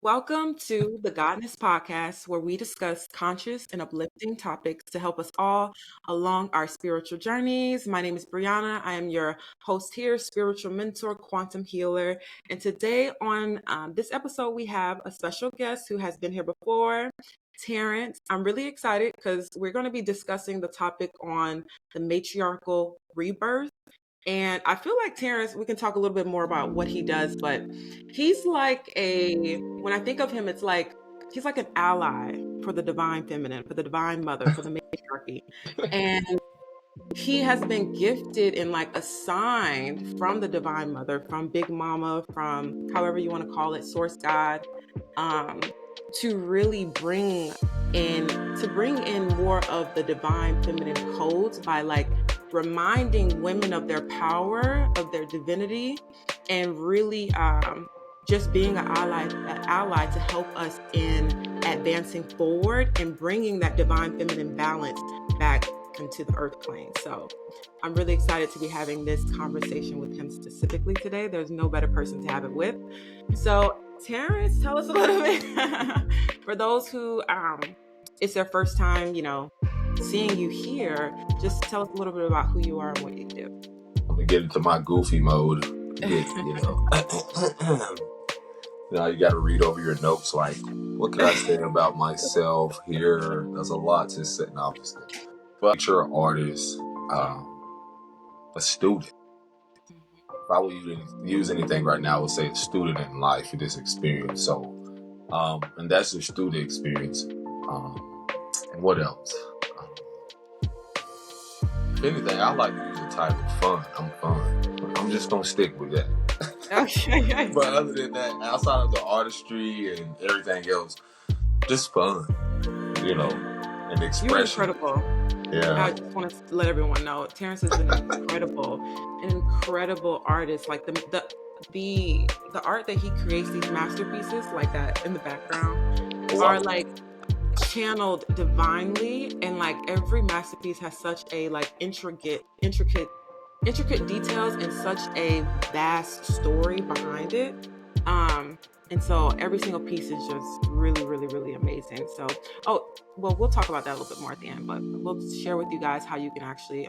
Welcome to the Godness Podcast, where we discuss conscious and uplifting topics to help us all along our spiritual journeys. My name is Brianna. I am your host here, spiritual mentor, quantum healer. And today on this episode, we have a special guest who has been here before, Terrence. I'm really excited because we're going to be discussing the topic on the matriarchal rebirth. And I feel like Terrence, we can talk a little bit more about what he does, but he's like when I think of him, it's like he's like an ally for the divine feminine, for the divine mother, for the matriarchy. And he has been gifted and like assigned from the divine mother, from Big Mama, from however you want to call it, source God, to really bring in more of the divine feminine codes by like reminding women of their power, of their divinity, and really just being an ally to help us in advancing forward and bringing that divine feminine balance back into the earth plane. So I'm really excited to be having this conversation with him specifically today. There's no better person to have it with. So Terrence, tell us a little bit for those who it's their first time, seeing you here. Just tell us a little bit about who you are and what you do. Let me get into my goofy mode. Now you got to read over your notes. Like, what can I say about myself here? There's a lot to say. No, I'm just kidding. But you're an artist, a student. If I would use anything right now, I would say a student in life in this experience. So, and that's a student experience. And what else? If anything, I like to use the title fun. I'm fun. I'm just going to stick with that. Okay. But other than that, outside of the artistry and everything else, just fun, and expression. You're incredible. Yeah. I just want to let everyone know Terrence is an incredible artist. Like the art that he creates, these masterpieces like that in the background are like channeled divinely, and like every masterpiece has such a like intricate details and such a vast story behind it. And so every single piece is just really, really, really amazing. So, we'll talk about that a little bit more at the end, but we'll share with you guys how you can actually,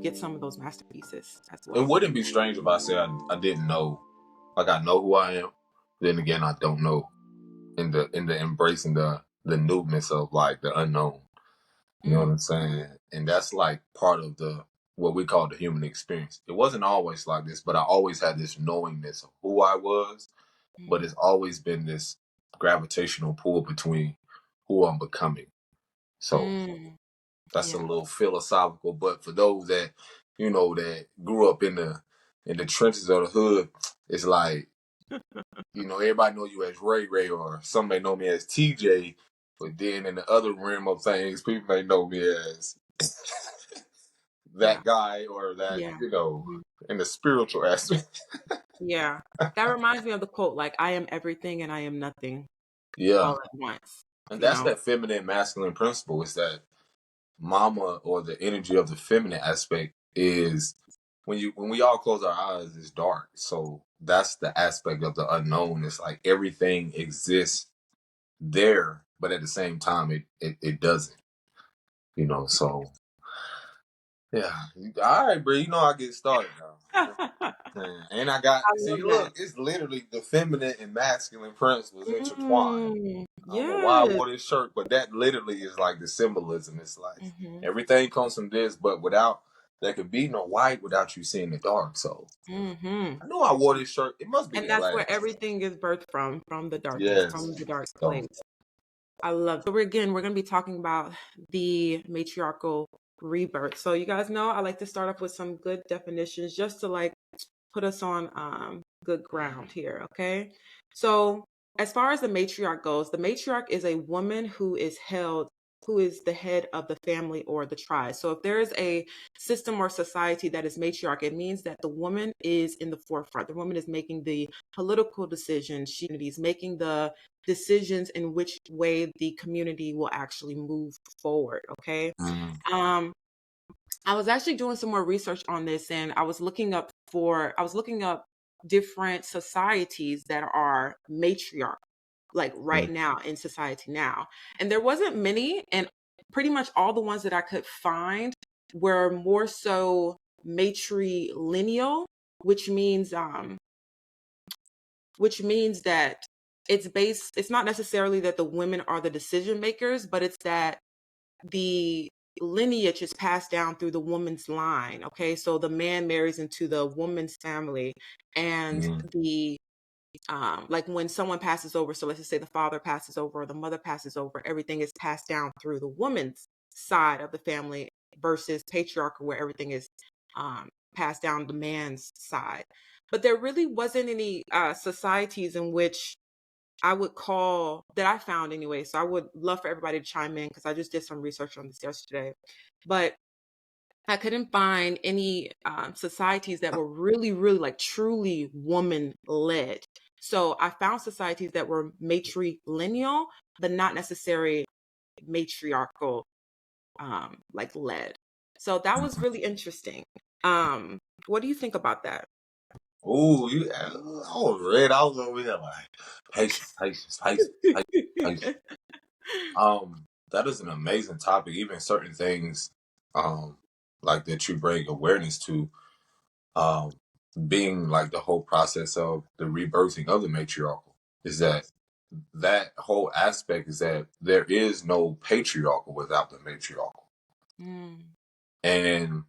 get some of those masterpieces as well. It wouldn't be strange if I said I didn't know. Like, I know who I am. Then again, I don't know. In the embracing the newness of like the unknown. You know what I'm saying? And that's like part of what we call the human experience. It wasn't always like this, but I always had this knowingness of who I was. But it's always been this gravitational pull between who I'm becoming. So that's a little philosophical. But for those that, that grew up in the trenches of the hood, it's like, everybody know you as Ray, or some may know me as TJ. But then in the other realm of things, people may know me as that guy or that, in the spiritual aspect. Yeah. That reminds me of the quote, like, I am everything and I am nothing. Yeah. All at once. And that's that feminine masculine principle, is that mama, or the energy of the feminine aspect, is when we all close our eyes, it's dark. So that's the aspect of the unknown. It's like everything exists there, but at the same time it doesn't. So yeah. All right, bro. I get started now. And I got look, it's literally the feminine and masculine principles intertwined. I don't know why I wore this shirt, but that literally is like the symbolism. It's like everything comes from this, but there could be no light without you seeing the dark. So I knew I wore this shirt. It must be. And that's where everything is birthed from the darkness, from the dark place. I love it. So we're going to be talking about the matriarchal rebirth. So you guys know I like to start off with some good definitions just to like put us on good ground here, okay? So as far as the matriarch goes, the matriarch is a woman who is the head of the family or the tribe. So if there is a system or society that is matriarch, it means that the woman is in the forefront. The woman is making the political decisions. She is making the decisions in which way the community will actually move forward. Okay. I was actually doing some more research on this, and I was looking up different societies that are matriarch. like right now in society now. And there wasn't many, and pretty much all the ones that I could find were more so matrilineal, which means that it's not necessarily that the women are the decision makers, but it's that the lineage is passed down through the woman's line. Okay, so the man marries into the woman's family, and the like when someone passes over, so let's just say the father passes over or the mother passes over, everything is passed down through the woman's side of the family versus patriarchal, where everything is passed down the man's side. But there really wasn't any societies in which I would call that I found anyway. So I would love for everybody to chime in because I just did some research on this yesterday. But I couldn't find any societies that were really, really like truly woman led. So I found societies that were matrilineal, but not necessarily matriarchal, like led. So that was really interesting. What do you think about that? Oh, I was ready. I was over here like patience, patience, patience, patience, patience. That is an amazing topic. Even certain things, um, like that you bring awareness to, um, being like the whole process of the rebirthing of the matriarchal is that whole aspect is that there is no patriarchal without the matriarchal, Mm, and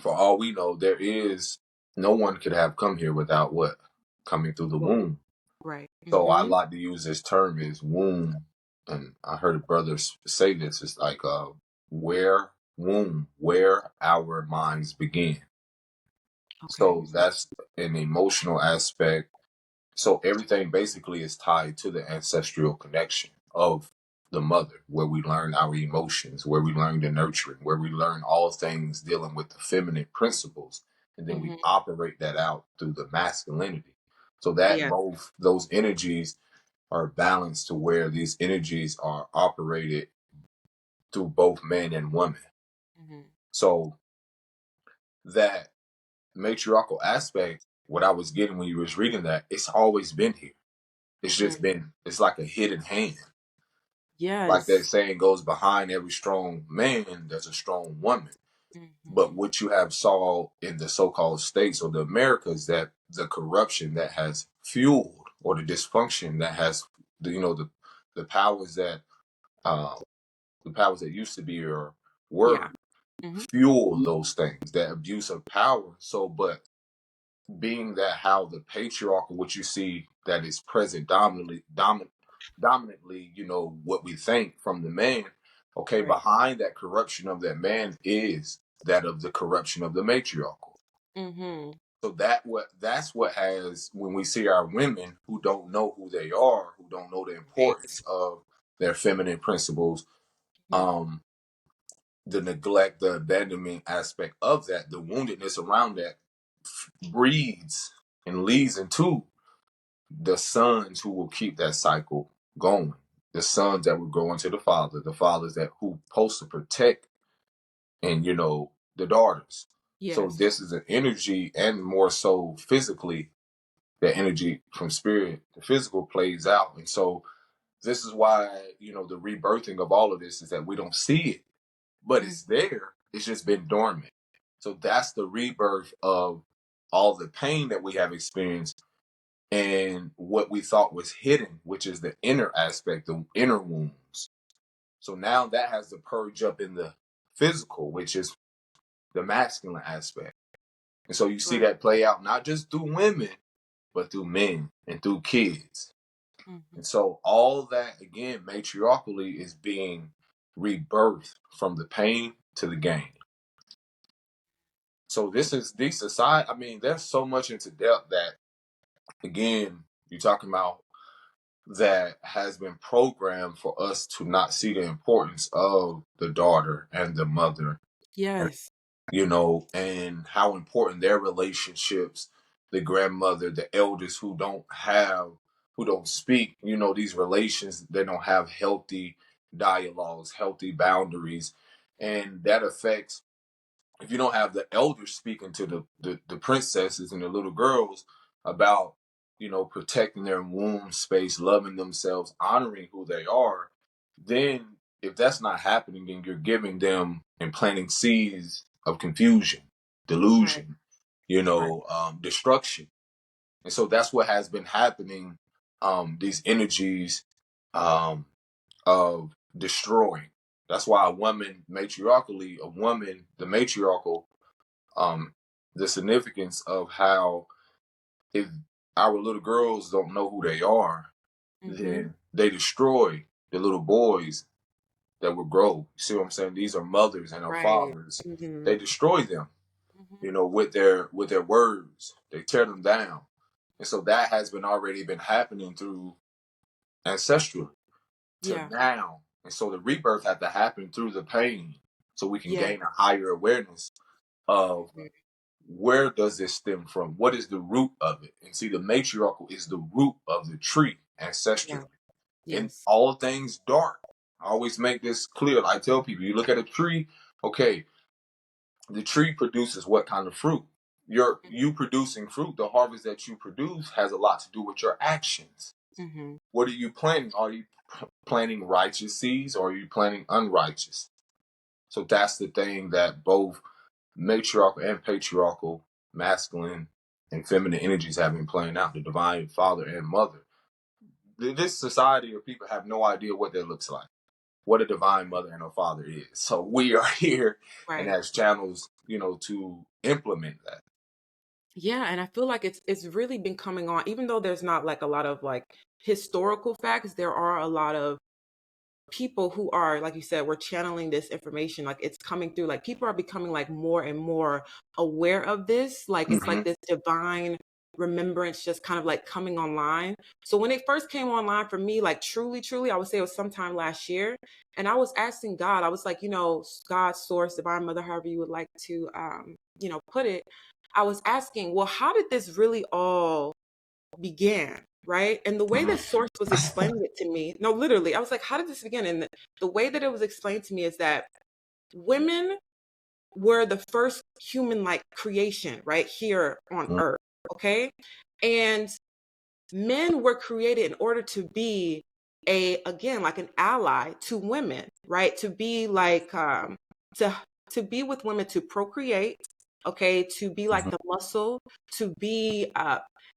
for all we know, there is no one could have come here without what coming through the womb. right. So I Mm-hmm. like to use this term as womb, and I heard a brother say this. It's like where womb, where our minds begin. Okay. So that's an emotional aspect. So everything basically is tied to the ancestral connection of the mother, where we learn our emotions, where we learn the nurturing, where we learn all things dealing with the feminine principles, and then we Mm-hmm. operate that out through the masculinity. So that Yeah. both those energies are balanced to where these energies are operated through both men and women. Mm-hmm. So that matriarchal aspect, what I was getting when you was reading that, it's always been here. It's just Mm-hmm. been, it's like a hidden hand. Like that Yes. saying goes, behind every strong man, there's a strong woman. But Mm-hmm. what you have saw in the so-called states or the Americas, that the corruption that has fueled, or the dysfunction that has, the powers that, uh, the powers that used to be or Yeah. were, Mm-hmm. fuel those things, that abuse of power. So, but being that how the patriarchal, what you see that is present dominantly, what we think from the man, okay, Right. behind that corruption of that man is that of the corruption of the matriarchal. Mm-hmm. So that's what has, when we see our women who don't know who they are, who don't know the Right. importance of their feminine principles, Mm-hmm. the neglect, the abandonment aspect of that, the woundedness around that breeds and leads into the sons who will keep that cycle going. The sons that will go into the fathers that who supposed to protect, and the daughters. So Yes. this is an energy, and more so physically, the energy from spirit, the physical plays out. And so this is why, the rebirthing of all of this is that we don't see it, but Mm-hmm. it's there. It's just been dormant. So that's the rebirth of all the pain that we have experienced and what we thought was hidden, which is the inner aspect, the inner wounds. So now that has to purge up in the physical, which is the masculine aspect. And so you see Right. that play out not just through women, but through men and through kids. Mm-hmm. And so all that, again, matriarchally is being rebirthed from the pain to the gain. So this is these society. I mean, there's so much into depth that, again, you're talking about that has been programmed for us to not see the importance of the daughter and the mother, Yes. and how important their relationships, the grandmother, the elders who don't speak, these relations, they don't have healthy dialogues, healthy boundaries. And that affects, if you don't have the elders speaking to the princesses and the little girls about protecting their womb space, loving themselves, honoring who they are, then if that's not happening, then you're giving them and planting seeds of confusion, Right. delusion, Right. destruction. And so that's what has been happening. These energies of destroying. That's why a woman, matriarchally, the matriarchal, the significance of how if our little girls don't know who they are, then they destroy the little boys that will grow. You see what I'm saying? These are mothers and our Right. fathers. Mm-hmm. They destroy them, with their words. They tear them down. And so that has already been happening through ancestral to Yeah. now. And so the rebirth had to happen through the pain so we can Yeah. gain a higher awareness of where does this stem from? What is the root of it? And see, the matriarchal is the root of the tree ancestrally. Yeah. And Yes. all things dark. I always make this clear. I tell people, you look at a tree, okay, the tree produces what kind of fruit? You producing fruit, the harvest that you produce has a lot to do with your actions. Mm-hmm. What are you planting? Are you planting righteous seeds or are you planting unrighteous? So that's the thing that both matriarchal and patriarchal, masculine and feminine energies have been playing out, the divine father and mother. This society of people have no idea what that looks like, what a divine mother and a father is. So we are here and Right. as channels, to implement that. Yeah, and I feel like it's really been coming on, even though there's not like a lot of like historical facts, there are a lot of people who are, like you said, we're channeling this information, like it's coming through, like people are becoming like more and more aware of this, like it's like this divine remembrance just kind of like coming online. So when it first came online for me, like truly I would say it was sometime last year, and I was asking God, I was like, God, source, divine mother, however you would like to put it, I was asking, well, how did this really all began, right? And the way that source was explaining it to me, no, literally, I was like, how did this begin? And the way that it was explained to me is that women were the first human like creation right here on earth, okay? And men were created in order to be again, like an ally to women, right? To be like, to be with women, to procreate, okay? To be like the muscle, to be,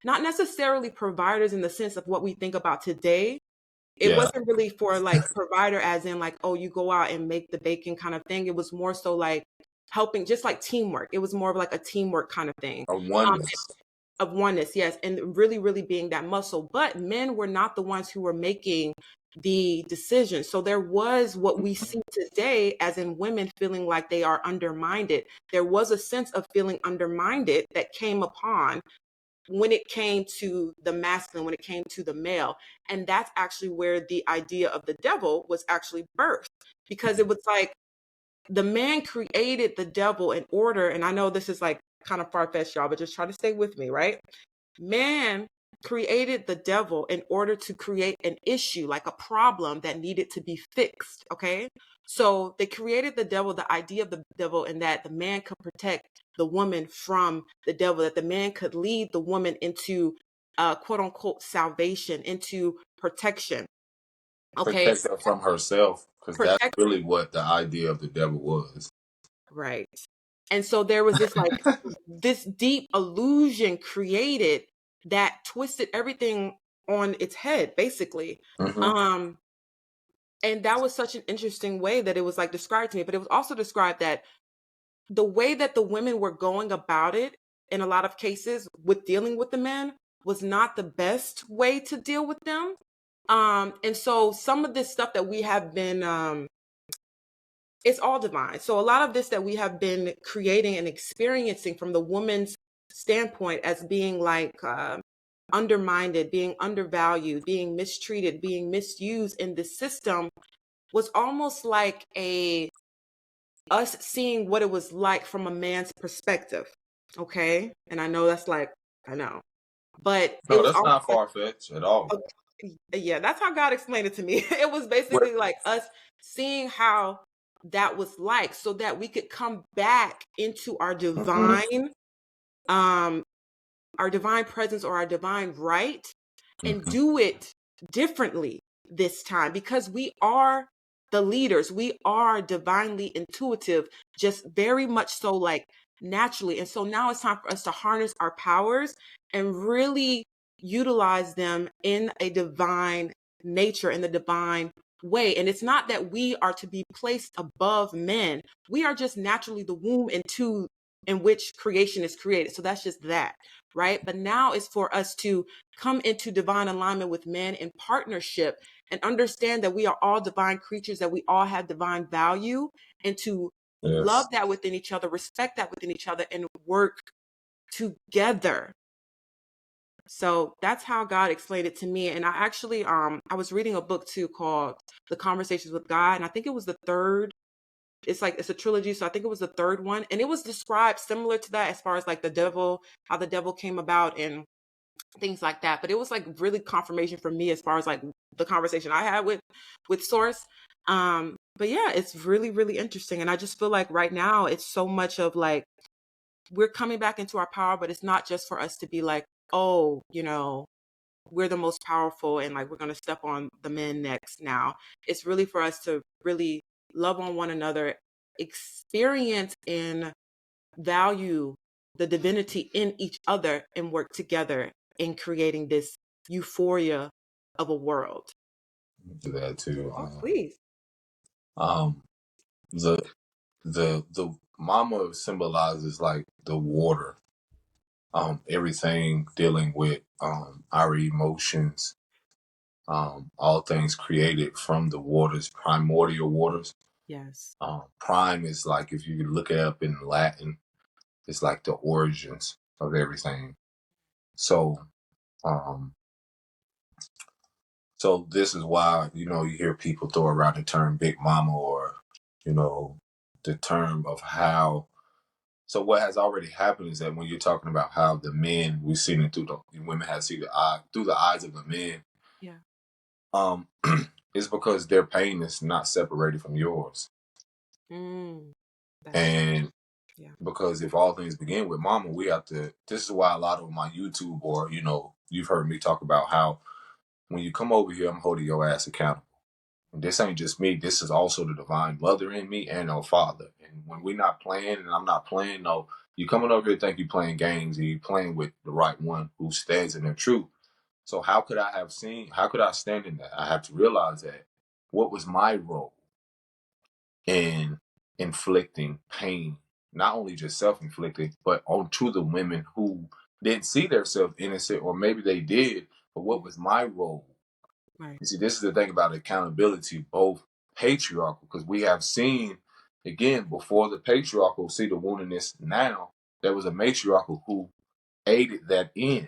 not necessarily providers in the sense of what we think about today. It Yeah. wasn't really for like provider as in like, oh, you go out and make the bacon kind of thing. It was more so like helping, just like teamwork. It was more of like a teamwork kind of thing. A oneness. Of oneness, yes, and really being that muscle. But men were not the ones who were making the decision. So there was what we see today as in women feeling like they are undermined. There was a sense of feeling undermined that came upon when it came to the masculine, when it came to the male. And that's actually where the idea of the devil was actually birthed, because it was like the man created the devil in order, and I know this is like kind of far-fetched, y'all, but just try to stay with me, right? Man created the devil in order to create an issue, like a problem that needed to be fixed, okay? So they created the devil, the idea of the devil, and that the man could protect the woman from the devil, that the man could lead the woman into quote unquote salvation, into protection, okay? Protect her from herself, because that's Protect, really what the idea of the devil was. right. And so there was this like this deep illusion created that twisted everything on its head, basically. And that was such an interesting way that it was like described to me. But it was also described that the way that the women were going about it in a lot of cases with dealing with the men was not the best way to deal with them. And so some of this stuff that we have been it's all divine. So a lot of this that we have been creating and experiencing from the woman's standpoint as being like undermined, being undervalued, being mistreated, being misused in the system was almost like us seeing what it was like from a man's perspective. Okay. And I know that's like, I know, but it No, was that's almost not far fetched at all. like, yeah, that's how God explained it to me. It was What? basically like us seeing how that was like, so that we could come back into our divine our divine presence or our divine right and Mm-hmm. do it differently this time, because we are the leaders. We are divinely intuitive, just very much so, like naturally. And so now it's time for us to harness our powers and really utilize them in a divine nature, in the divine way. And it's not that we are to be placed above men. We are just naturally the womb into in which creation is created. So that's just that, right? But now it's for us to come into divine alignment with men in partnership and understand that we are all divine creatures, that we all have divine value, and to love Yes. that within each other, respect that within each other, and work together. So that's how God explained it to me. And I actually I was reading a book too called The Conversations with God, and I think it was the third. It's a trilogy, so I think it was the third one, and it was described similar to that as far as like the devil, how the devil came about and things like that. But it was like really confirmation for me as far as like the conversation I had with Source. But yeah, it's really, really interesting. And I just feel like right now it's so much of like we're coming back into our power, but it's not just for us to be like, oh, we're the most powerful and like we're gonna step on the men next now. It's really for us to really love on one another, experience and value the divinity in each other, and work together in creating this euphoria of a world. Do that too. Oh, please. Um, the the mama symbolizes like the water. Everything dealing with our emotions, all things created from the waters, primordial waters. Yes. Prime is like, if you look it up in Latin, it's like the origins of everything. So, um, so this is why, you hear people throw around the term Big Mama, or, the term of how. So what has already happened is that when you're talking about how the men, we've seen it through the women have seen through the eyes of the men. Yeah. Um, it's because their pain is not separated from yours. That's true. And Yeah. because if all things begin with mama, we have to, this is why a lot of my YouTube, or, you've heard me talk about how when you come over here, I'm holding your ass accountable. And this ain't just me. This is also the divine mother in me and our father. And when we're not playing and I'm not playing, no, you coming over here think you playing games, and you playing with the right one who stands in the truth. So how could I stand in that? I have to realize that what was my role in inflicting pain, not only just self-inflicted, but onto the women who didn't see themselves innocent, or maybe they did, but what was my role? Right. You see, this is the thing about accountability, both patriarchal, because we have seen, again, before the patriarchal see the woundedness, now there was a matriarchal who aided that in.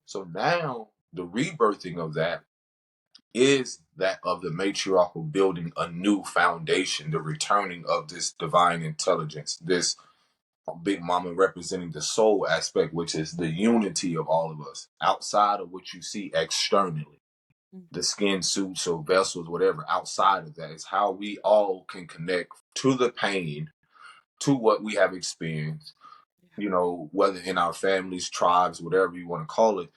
So now the rebirthing of that is that of the matriarchal building a new foundation, the returning of this divine intelligence, this Big Mama representing the soul aspect, which is the unity of all of us outside of what you see externally. The skin suits or vessels, whatever, outside of that is how we all can connect to the pain, to what we have experienced, whether in our families, tribes, whatever you want to call it,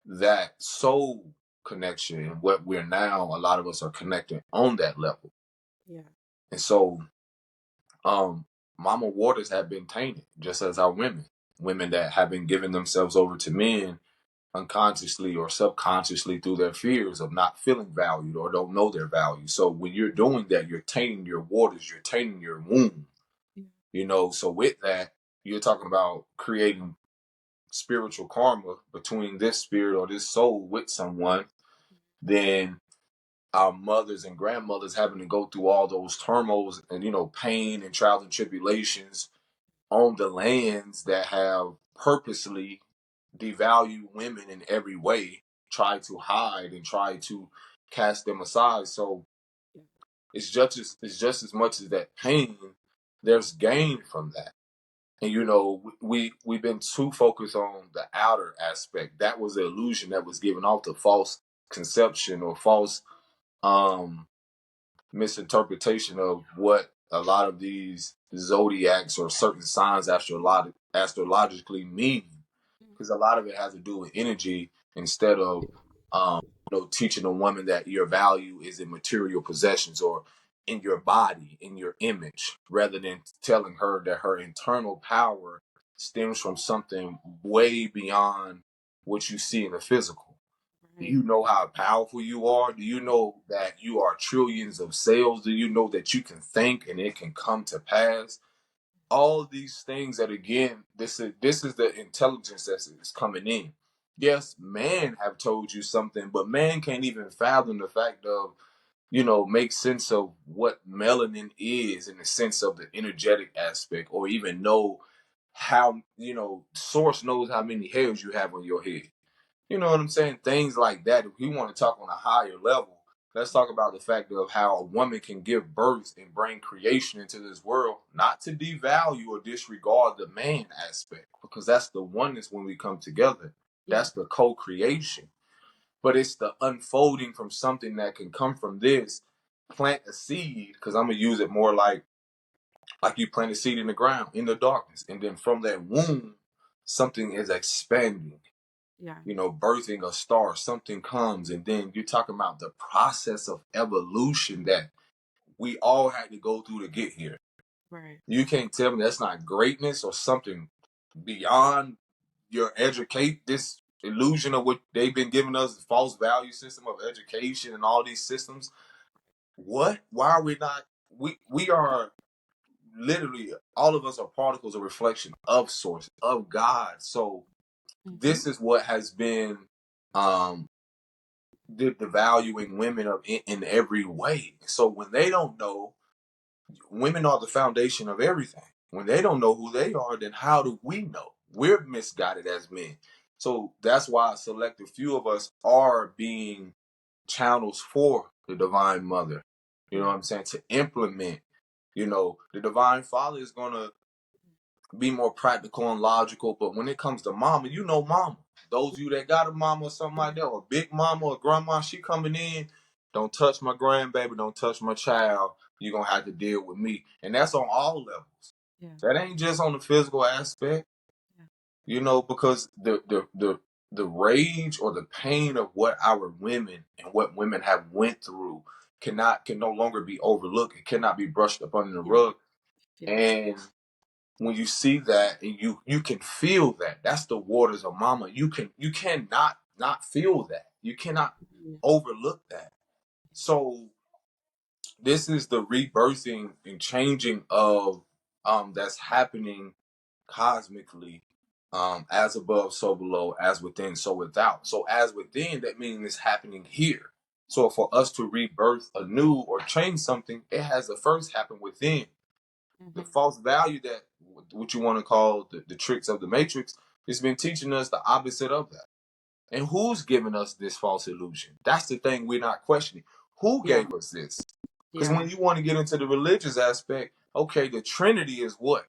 that soul connection, and what we're now, a lot of us are connecting on that level. Yeah. And so, mama waters have been tainted, just as our women that have been giving themselves over to men unconsciously or subconsciously through their fears of not feeling valued or don't know their value. So when you're doing that, you're tainting your waters, you're tainting your womb, so with that, you're talking about creating spiritual karma between this spirit or this soul with someone. Then our mothers and grandmothers having to go through all those turmoils and, pain and trials and tribulations on the lands that have purposely devalued women in every way, try to hide and try to cast them aside. So it's just as much as that pain, there's gain from that. And we've been too focused on the outer aspect. That was the illusion that was given off, the false conception or false misinterpretation of what a lot of these zodiacs or certain signs astrologically mean. because a lot of it has to do with energy instead of teaching a woman that your value is in material possessions or in your body, in your image, rather than telling her that her internal power stems from something way beyond what you see in the physical. Do you know how powerful you are? Do you know that you are trillions of cells? Do you know that you can think and it can come to pass? All these things that, again, this is the intelligence that is coming in. Yes, man have told you something, but man can't even fathom the fact of, make sense of what melanin is in the sense of the energetic aspect, or even know how, source knows how many hairs you have on your head. You know what I'm saying? Things like that. If we want to talk on a higher level, let's talk about the fact of how a woman can give birth and bring creation into this world, not to devalue or disregard the man aspect, because that's the oneness when we come together. That's the co-creation. But it's the unfolding from something that can come from this. Plant a seed, because I'm going to use it more like you plant a seed in the ground, in the darkness. And then from that womb, something is expanding. Birthing a star, something comes, and then you're talking about the process of evolution that we all had to go through to get here. Right. You can't tell me that's not greatness or something beyond your this illusion of what they've been giving us, the false value system of education and all these systems. What? Why are we not? We are literally, all of us are particles, a reflection of source, of God. So this is what has been devaluing women in every way. So when they don't know, women are the foundation of everything. When they don't know who they are, then how do we know? We're misguided as men. So that's why a selective few of us are being channels for the Divine Mother. You know what I'm saying? To implement, the Divine Father is going to be more practical and logical. But when it comes to mama, mama. Those of you that got a mama or something like that, or a big mama or grandma, she coming in, don't touch my grandbaby, don't touch my child. You're going to have to deal with me. And that's on all levels. That ain't just on the physical aspect, because the rage or the pain of what our women and what women have went through can no longer be overlooked. It cannot be brushed up under the rug. And when you see that and you can feel that, that's the waters of mama. You cannot not feel that. You cannot overlook that. So this is the rebirthing and changing of that's happening cosmically, as above, so below, as within, so without. So as within, that means it's happening here. So for us to rebirth anew or change something, it has to first happen within. The false value that, what you want to call the tricks of the matrix, has been teaching us the opposite of that. And who's giving us this false illusion? That's the thing we're not questioning. Who gave us this? Because when you want to get into the religious aspect, okay, the Trinity is what?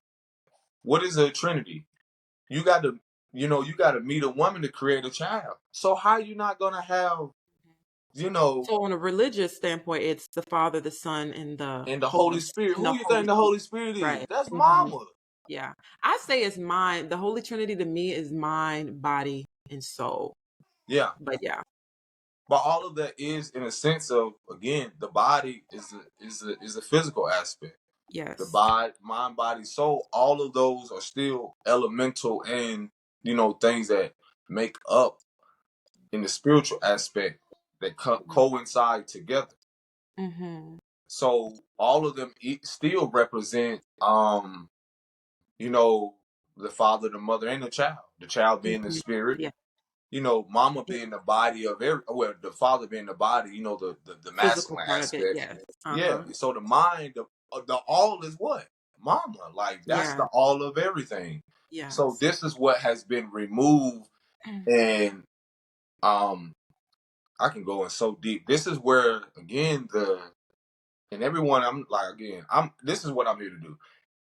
What is a Trinity? You got to, meet a woman to create a child. So how are you not going to have, So on a religious standpoint, it's the Father, the Son, and the Holy Spirit. Who you think the Holy Spirit is? Right. That's mama. Yeah. I say it's mind. The Holy Trinity to me is mind, body, and soul. Yeah. But yeah. But all of that is in a sense of, again, the body is a physical aspect. Yes. The body, mind, body, soul, all of those are still elemental and, things that make up in the spiritual aspect that coincide together. So all of them still represent, the father, the mother, and the child being the spirit. Yeah. Mama being the body of the father being the body, the masculine aspect. Yes. Yeah. So the mind, the all is what? Mama. Like that's the all of everything. Yeah. So this is what has been removed, and I can go in so deep. This is where, again, and everyone, this is what I'm here to do.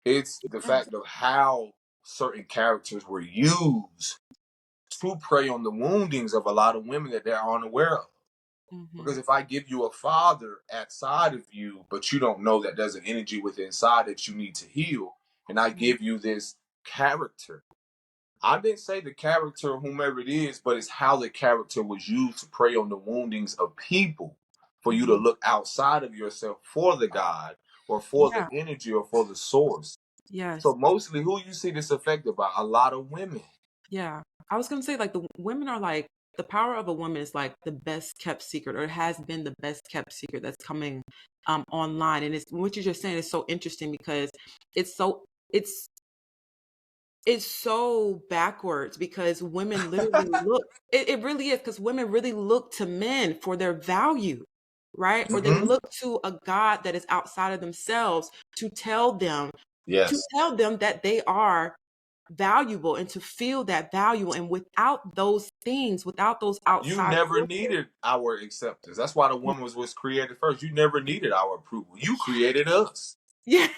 It's the fact of how certain characters were used to prey on the woundings of a lot of women that they're unaware of. Because if I give you a father outside of you, but you don't know that there's an energy within inside that you need to heal, and I give you this character, I didn't say the character, whomever it is, but it's how the character was used to prey on the woundings of people for you to look outside of yourself for the God or for the Yeah. energy or for the source. Yes. So mostly who you see this affected by? A lot of women. Yeah. I was gonna say, like, the women are like, the power of a woman is like the best kept secret, or it has been the best kept secret that's coming online. And it's what you're just saying is so interesting because it's so it's so backwards because women literally look, it really is, because women really look to men for their value, right? Or they Mm-hmm. look to a God that is outside of themselves to tell them Yes. that they are valuable and to feel that value. And without those things, without those You outside never forces, needed our acceptance. That's why the woman was created first. You never needed our approval. You created us. yeah,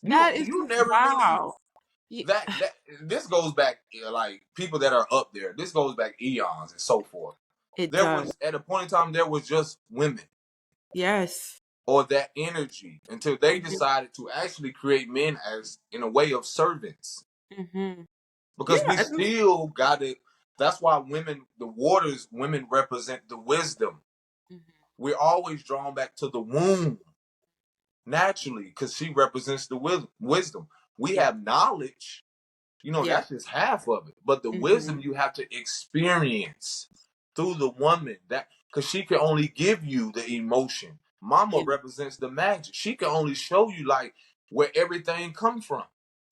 that is You just never really wow. Yeah. that this goes back like people that are up there. This goes back eons and so forth. It There does. was at a point in time there was just women Yes. or that energy until they Mhm. decided to actually create men as in a way of servants Mhm. because we Yeah. still got it. That's why women, the waters, women represent the wisdom. Mhm. We're always drawn back to the womb naturally because she represents the wisdom. We Yeah. have knowledge, Yeah. that's just half of it. But the Mhm. wisdom you have to experience through the woman that because she can only give you the emotion. Mama Yeah. represents the magic. She can only show you like where everything come from.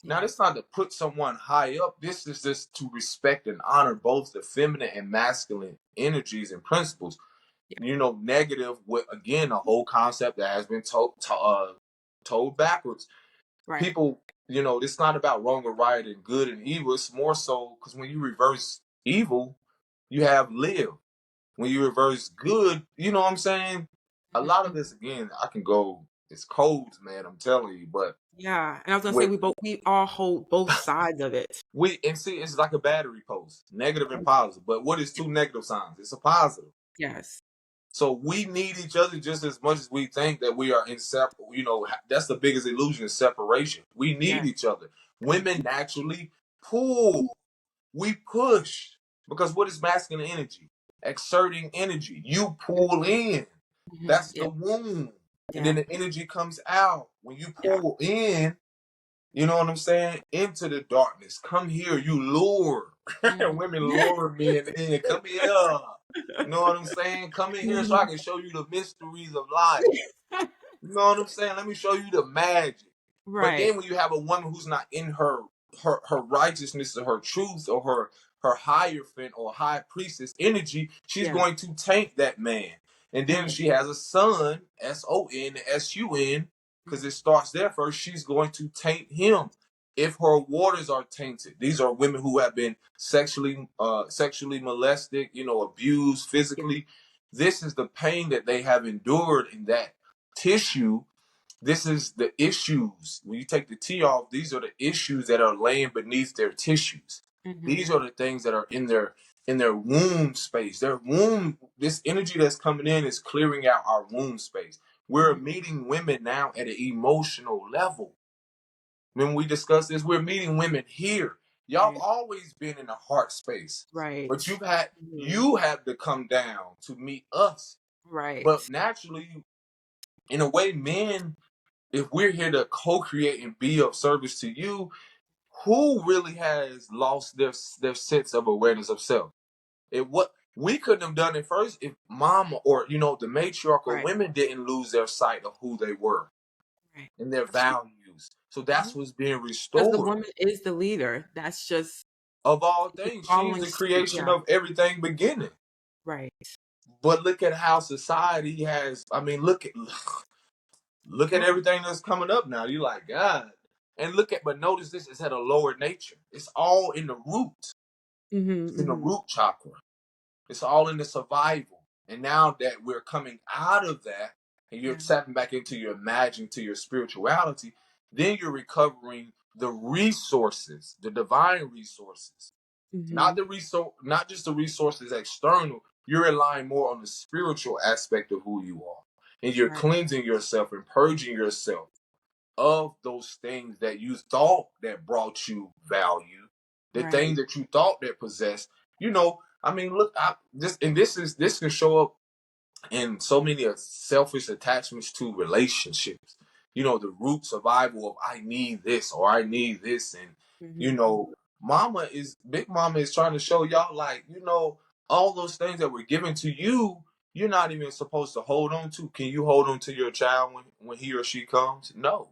Now, Yeah. this not to put someone high up. This is just to respect and honor both the feminine and masculine energies and principles. Yeah. Negative with again a whole concept that has been told backwards. Right. People, it's not about wrong or right and good and evil. It's more so because when you reverse evil, you have live. When you reverse good, you know what I'm saying? A lot of Mhm. this, again, I can go, it's codes, man, I'm telling you. But Yeah. And I was gonna say with we all hold both sides of it. and see, it's like a battery post, negative and positive. But what is two negative signs? It's a positive. Yes. So we need each other just as much as we think that we are inseparable. That's the biggest illusion is separation. We need Yeah. each other. Women naturally pull. We push. Because what is masculine energy? Exerting energy. You pull in. Mhm. That's Yeah. the womb. And then Yeah. the energy comes out. When you Yeah. pull in, you know what I'm saying? Into the darkness. Come here. You lure. Mhm. Women lure men in. Come here. You know what I'm saying? Come in here so I Mhm. can show you the mysteries of life. You know what I'm saying? Let me show you the magic. But Right. then when you have a woman who's not in her righteousness or her truth or her hierophant or high priestess energy, she's Yeah. going to taint that man. And then if Right. she has a son, SON, because it starts there first, she's going to taint him. If her waters are tainted, these are women who have been sexually molested, abused Yeah. physically. This is the pain that they have endured in that tissue. This is the issues. When you take the T off, these are the issues that are laying beneath their tissues. Mhm. These are the things that are in their womb space. Their womb, this energy that's coming in is clearing out our womb space. We're Mhm. meeting women now at an emotional level. When we discuss this, we're meeting women here. Y'all have Right. always been in the heart space, but Right. Mhm. you have to come down to meet us. Right. But naturally, in a way, men, if we're here to co-create and be of service to you, who really has lost their sense of awareness of self? What we couldn't have done it first if mama or the matriarchal Right. women didn't lose their sight of who they were Right. and their values. So that's what's being Because the restored. woman is the leader. That's just Of all just things, she's following the suit. creation Yeah. of everything beginning. Right. But look at how society has. I mean, look at Yeah. everything that's coming up now. You like God, and but notice this is at a lower nature. It's all in the root. Mhm. It's in the Mhm. root chakra. It's all in the survival. And now that we're coming out of that, and you're Yeah. tapping back into your imagining, to your spirituality, then you're recovering the resources, the divine resources. Not Mhm. the resource, not just the resources external. You're relying more on the spiritual aspect of who you are. And you're Right. cleansing yourself and purging yourself of those things that you thought that brought you value. The Right. things that you thought that possessed, I mean, look, this can show up in so many selfish attachments to relationships. The root survival of I need this or I need this. And, Big Mama is trying to show y'all, like, all those things that were given to you, you're not even supposed to hold on to. Can you hold on to your child when he or she comes? No.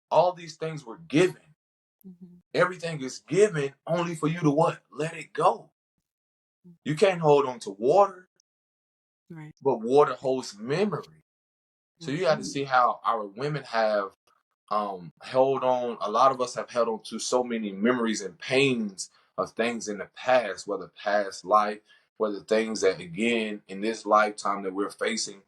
All these things were given. Everything is given only for you to what? Let it go. You can't hold on to water, Right. but water holds memory. So you got to see how our women have held on. A lot of us have held on to so many memories and pains of things in the past, whether past life, whether things that, again, in this lifetime that we're facing,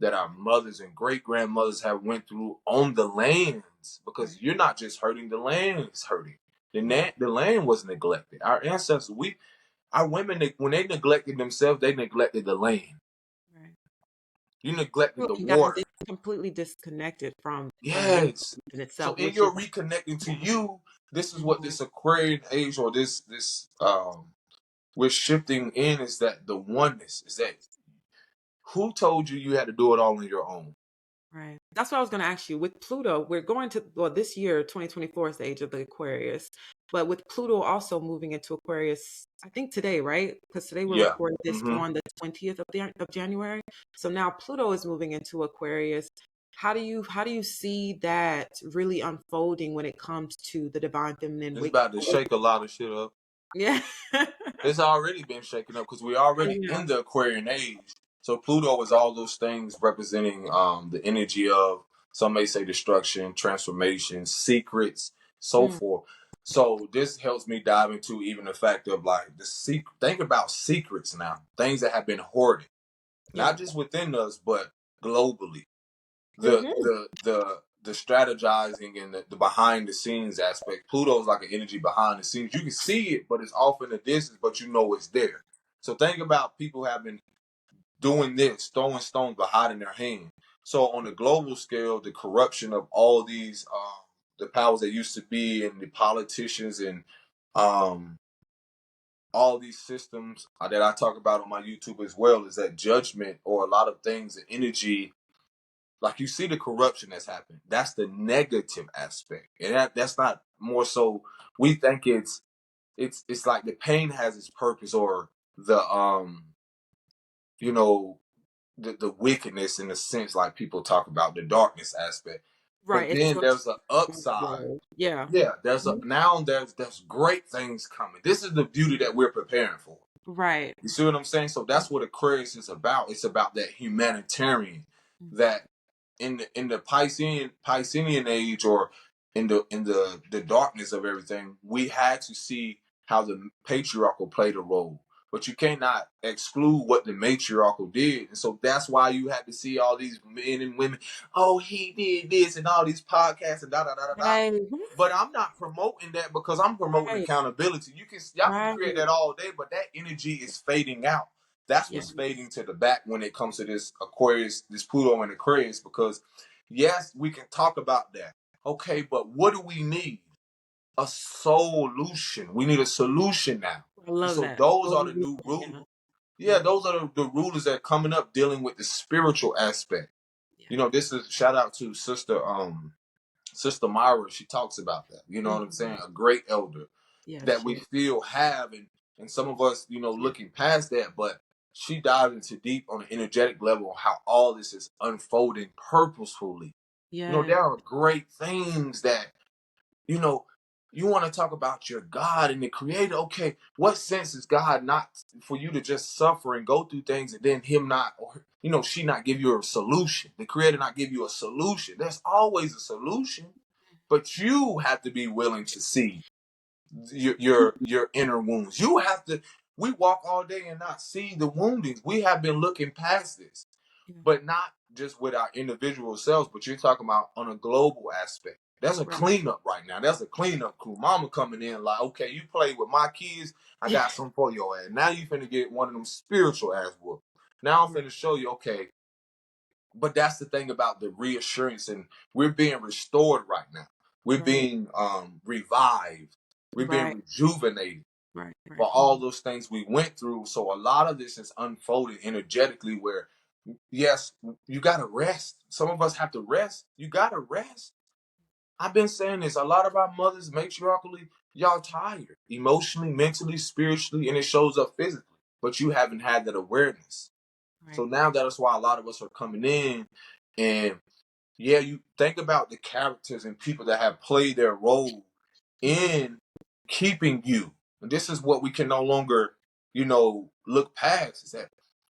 that our mothers and great grandmothers have went through on the lands. Because you're not just hurting, the land is hurting. The land was neglected. Our ancestors, our women, when they neglected themselves, they neglected the land. Right. You neglected the Guys, water. it's completely disconnected from Yes. in So itself, in which your is reconnecting to you, this is what this Aquarian age or this we're shifting in, is that the oneness, is that who told you you had to do it all on your own? right. That's what I was going to ask you. With Pluto, we're going to, this year, 2024 is the age of the Aquarius. But with Pluto also moving into Aquarius, I think today, right? Because today we're Yeah. recording this on the 20th of January. So now Pluto is moving into Aquarius. How do you see that really unfolding when it comes to the divine feminine? It's about to shake a lot of shit up. Yeah. It's already been shaken up because we're already in the Aquarian age. So Pluto is all those things representing the energy of, some may say, destruction, transformation, secrets, so forth. So this helps me dive into even the fact of, like, the secret. Think about secrets now, things that have been hoarded, not just within us, but globally. The strategizing and the behind the scenes aspect. Pluto's like an energy behind the scenes. You can see it, but it's off in the distance, but you know it's there. So think about people have been doing this, throwing stones but hiding their hand. So on the global scale, the corruption of all these the powers that used to be, and the politicians, and all these systems that I talk about on my YouTube as well, is that judgment, or a lot of things, the energy. Like, you see the corruption that's happened. That's the negative aspect. And that's not more so. We think it's like the pain has its purpose, or the the wickedness, in a sense, like people talk about the darkness aspect. But Right. It's then so there's an upside. yeah. Yeah, there's great things coming. This is the beauty that we're preparing for. Right. You see what I'm saying? So that's what Aquarius is about. It's about that humanitarian, that in the Piscean age, or in the darkness of everything, we had to see how the patriarchal played a role. But you cannot exclude what the matriarchal did. And so that's why you had to see all these men and women, oh, he did this, and all these podcasts and da da da da da. Right. But I'm not promoting that, because I'm promoting accountability. Y'all can create that all day, but that energy is fading out. That's what's fading to the back when it comes to this Aquarius, this Pluto and Aquarius, because yes, we can talk about that. Okay, but what do we need? A solution. We need a solution now. I love so that. those are the new rulers. Yeah, those are the rulers that are coming up, dealing with the spiritual aspect. This is shout out to Sister Myra. She talks about that. You know what I'm saying? A great elder that we still have, and some of us, looking past that, but she dived into deep on an energetic level on how all this is unfolding purposefully. There are great things that, you want to talk about your God and the creator. Okay, what sense is God not for you to just suffer and go through things, and then him not, or, she not give you a solution, the creator not give you a solution? There's always a solution, but you have to be willing to see your inner wounds. You have to. We walk all day and not see the woundings. We have been looking past this, but not just with our individual selves. But you're talking about on a global aspect. There's a cleanup right now. There's a cleanup crew. Mama coming in like, okay, you play with my kids, I got some for your ass. Now you finna get one of them spiritual ass whoop. Now I'm finna show you, okay. But that's the thing about the reassurance, and we're being restored right now. We're being revived. We've been Right. rejuvenated Right. for all those things we went through. So a lot of this is unfolded energetically where, yes, you got to rest. Some of us have to rest. You got to rest. I've been saying this. A lot of our mothers, matriarchally, y'all tired emotionally, mentally, spiritually, and it shows up physically. But you haven't had that awareness. Right. So now that's why a lot of us are coming in. And yeah, you think about the characters and people that have played their role in keeping you. And this is what we can no longer, look past, is that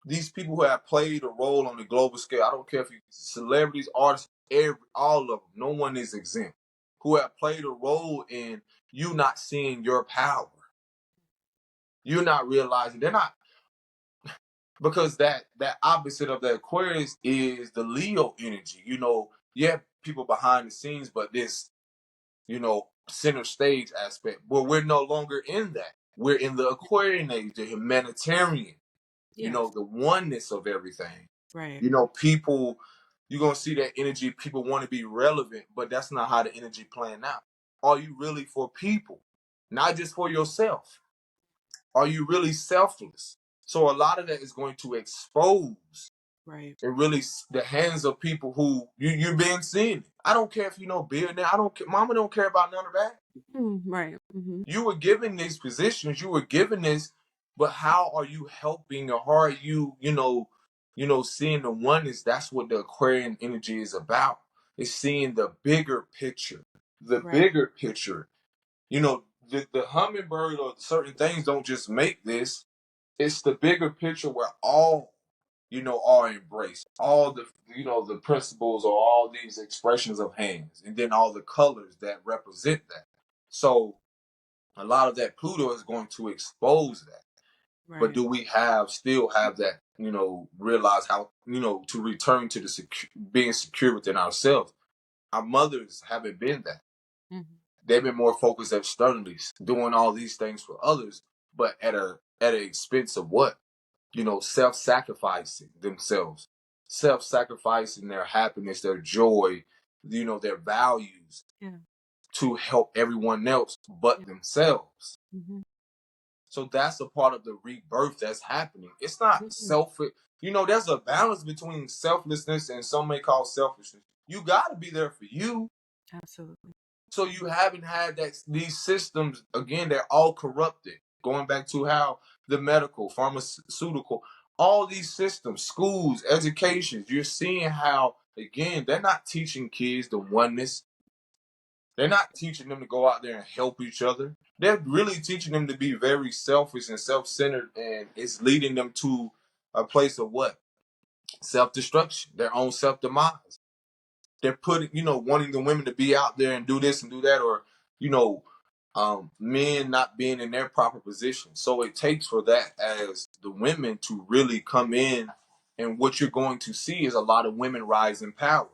these people who have played a role on the global scale, I don't care if you celebrities, artists, all of them, no one is exempt, who have played a role in you not seeing your power. You're not realizing they're not, because that opposite of the Aquarius is the Leo energy. Yeah, people behind the scenes, but this, center stage aspect. But we're no longer in that. We're in the Aquarian age, the humanitarian, the oneness of everything. Right. People, you're going to see that energy. People want to be relevant, but that's not how the energy playing out. Are you really for people? Not just for yourself. Are you really selfless? So a lot of that is going to expose, right, and really the hands of people who you've been seeing. I don't care if you know billionaire. I don't care. Mama don't care about none of that. right. Mm-hmm. You were given these positions. You were given this, but how are you helping, or how are you, seeing the oneness? That's what the Aquarian energy is about. It's seeing the bigger picture. The Right. bigger picture. The hummingbird or certain things don't just make this. It's the bigger picture where all, are embraced. All the principles or all these expressions of hands, and then all the colors that represent that. So a lot of that Pluto is going to expose that. Right. But do we still have that, realize how, to return to being secure within ourselves? Our mothers haven't been that. Mm-hmm. They've been more focused externally, doing all these things for others, but at an expense of what? Self-sacrificing themselves, self-sacrificing their happiness, their joy, their values, to help everyone else but themselves. Mm-hmm. So that's a part of the rebirth that's happening. It's not selfish. There's a balance between selflessness and some may call selfishness. You got to be there for you. Absolutely. So you haven't had these systems, again, they're all corrupted. Going back to how the medical, pharmaceutical, all these systems, schools, educations, you're seeing how, again, they're not teaching kids the oneness. They're not teaching them to go out there and help each other. They're really teaching them to be very selfish and self-centered, and it's leading them to a place of what? Self-destruction, their own self-demise. They're putting, wanting the women to be out there and do this and do that, or, men not being in their proper position. So it takes for that as the women to really come in, and what you're going to see is a lot of women rise in power.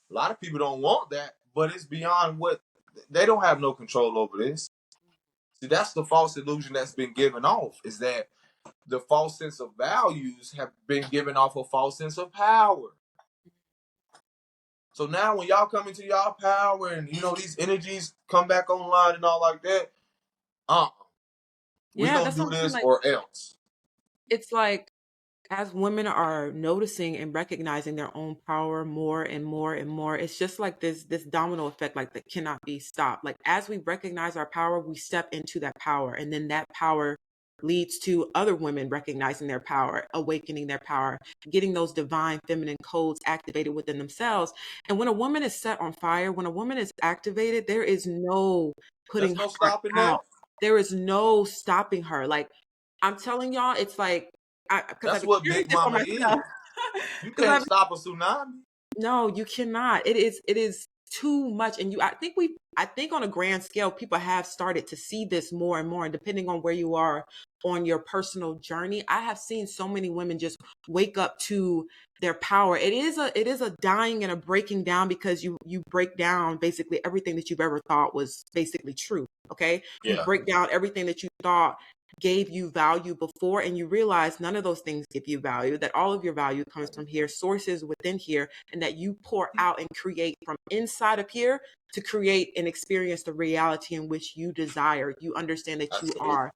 A lot of people don't want that, but it's beyond what they don't have no control over this. See, that's the false illusion that's been given off, is that the false sense of values have been given off a false sense of power. So now when y'all come into y'all power and, these energies come back online and all like that, we Yeah, gonna that's do what I'm saying. this or else. It's like, as women are noticing and recognizing their own power more and more and more, it's just like this domino effect, like, that cannot be stopped. Like, as we recognize our power, we step into that power, and then that power leads to other women recognizing their power, awakening their power, getting those divine feminine codes activated within themselves. And when a woman is set on fire, when a woman is activated, there is no putting There's no her stopping out. that. There is no stopping her. Like, I'm telling y'all, it's like, because That's I've what Big experienced it for Mama myself. is. You Because can't stop a tsunami. no, you cannot. It is too much. And I think on a grand scale, people have started to see this more and more. And depending on where you are on your personal journey, I have seen so many women just wake up to their power. It is a dying and a breaking down, because you break down basically everything that you've ever thought was basically true. Okay. You Yeah. break down everything that you thought gave you value before, and you realize none of those things give you value, that all of your value comes from here, sources within here, and that you pour out and create from inside of here to create and experience the reality in which you desire. You understand that you Absolutely. are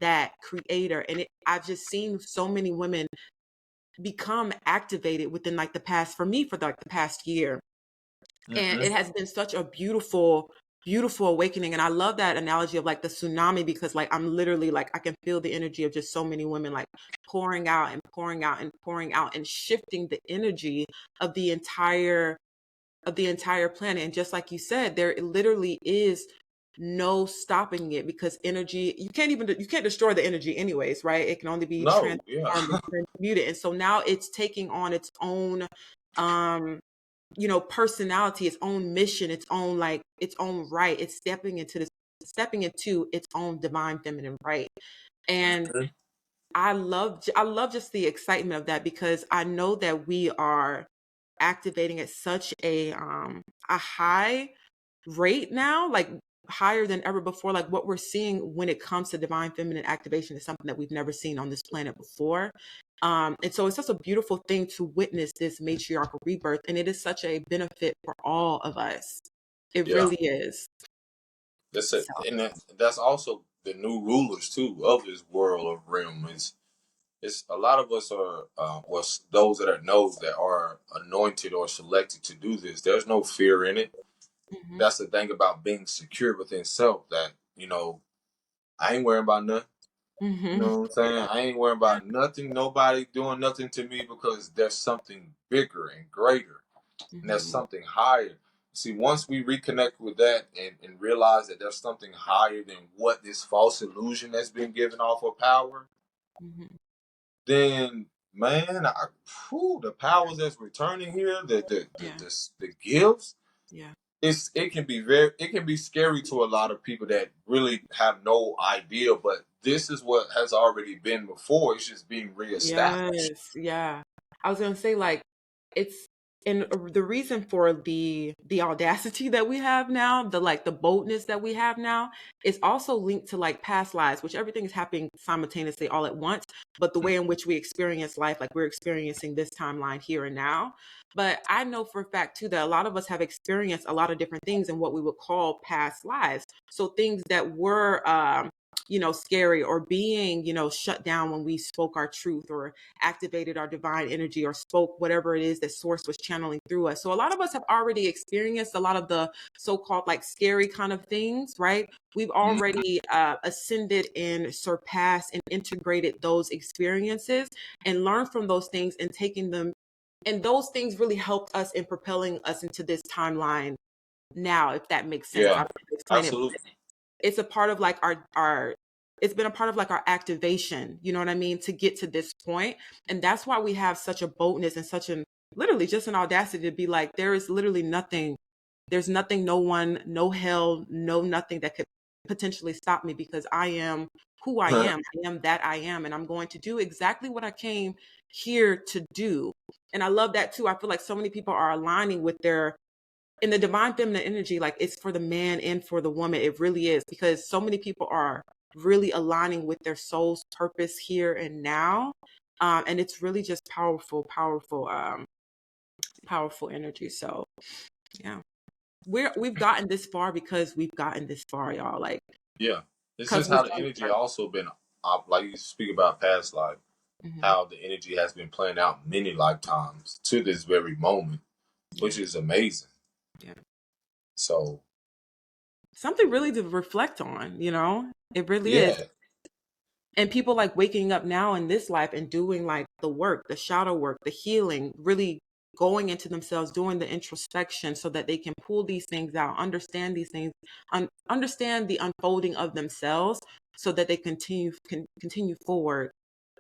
that creator. And I've just seen so many women become activated within like the past, for me, for like the past year. And it has been such a beautiful, beautiful awakening. And I love that analogy of like the tsunami, because like I'm literally like, I can feel the energy of just so many women like pouring out and pouring out and pouring out and shifting the energy of the entire planet. And just like you said, there literally is no stopping it, because energy, you can't destroy the energy anyways, right? It can only be No, yeah. transformed and transmuted. And so now it's taking on its own personality, its own mission, its own right. It's stepping into its own divine feminine right. And I love just the excitement of that, because I know that we are activating at such a high rate now, like higher than ever before. Like what we're seeing when it comes to divine feminine activation is something that we've never seen on this planet before. And so it's such a beautiful thing to witness this matriarchal rebirth, and it is such a benefit for all of us. It Yeah. really is. That's it. And that's also the new rulers too of this world of realm. It's a lot of us are those that are anointed or selected to do this. There's no fear in it. Mm-hmm. That's the thing about being secure within self, that I ain't worrying about nothing. Mm-hmm. You know what I'm saying? I ain't worrying about nothing, nobody doing nothing to me, because there's something bigger and greater. And there's something higher. See, once we reconnect with that and realize that there's something higher than what this false illusion that's been given off of power, Mm-hmm. then man, the powers that's returning here, the gifts, Yeah. it can be scary to a lot of people that really have no idea, but this is what has already been before. It's just being reestablished. Yes, yeah. I was gonna say like it's and the reason for the audacity that we have now, the boldness that we have now, is also linked to like past lives, which everything is happening simultaneously all at once. But the way in which we experience life, like we're experiencing this timeline here and now. But I know for a fact too that a lot of us have experienced a lot of different things in what we would call past lives. So things that were scary, or being, shut down when we spoke our truth or activated our divine energy or spoke whatever it is that source was channeling through us. So a lot of us have already experienced a lot of the so-called like scary kind of things, right? We've already ascended and surpassed and integrated those experiences and learned from those things and taking them. And those things really helped us in propelling us into this timeline now, if that makes sense. I Yeah, don't know how to explain it, absolutely. but it's a part of like our it's been a part of like our activation, you know what I mean, to get to this point. And that's why we have such a boldness and such an literally just an audacity to be like, there is literally nothing, there's nothing, no one, no hell, no nothing that could potentially stop me, because I am who I am. I am that I am, and I'm going to do exactly what I came here to do. And I love that too. I feel like so many people are aligning with their in the divine feminine energy, like it's for the man and for the woman. It really is, because so many people are really aligning with their soul's purpose here and now. And it's really just powerful, powerful energy. So yeah, we've gotten this far because we've gotten this far, y'all. Like, Yeah, this is because we're how the energy also been, like you speak about past life, mm-hmm. how the energy has been playing out many lifetimes to this very moment, which is amazing. Yeah. So Something really to reflect on, it really is. yeah, And people like waking up now in this life and doing like the work, the shadow work, the healing, really going into themselves, doing the introspection so that they can pull these things out, understand these things, understand the unfolding of themselves, so that they continue forward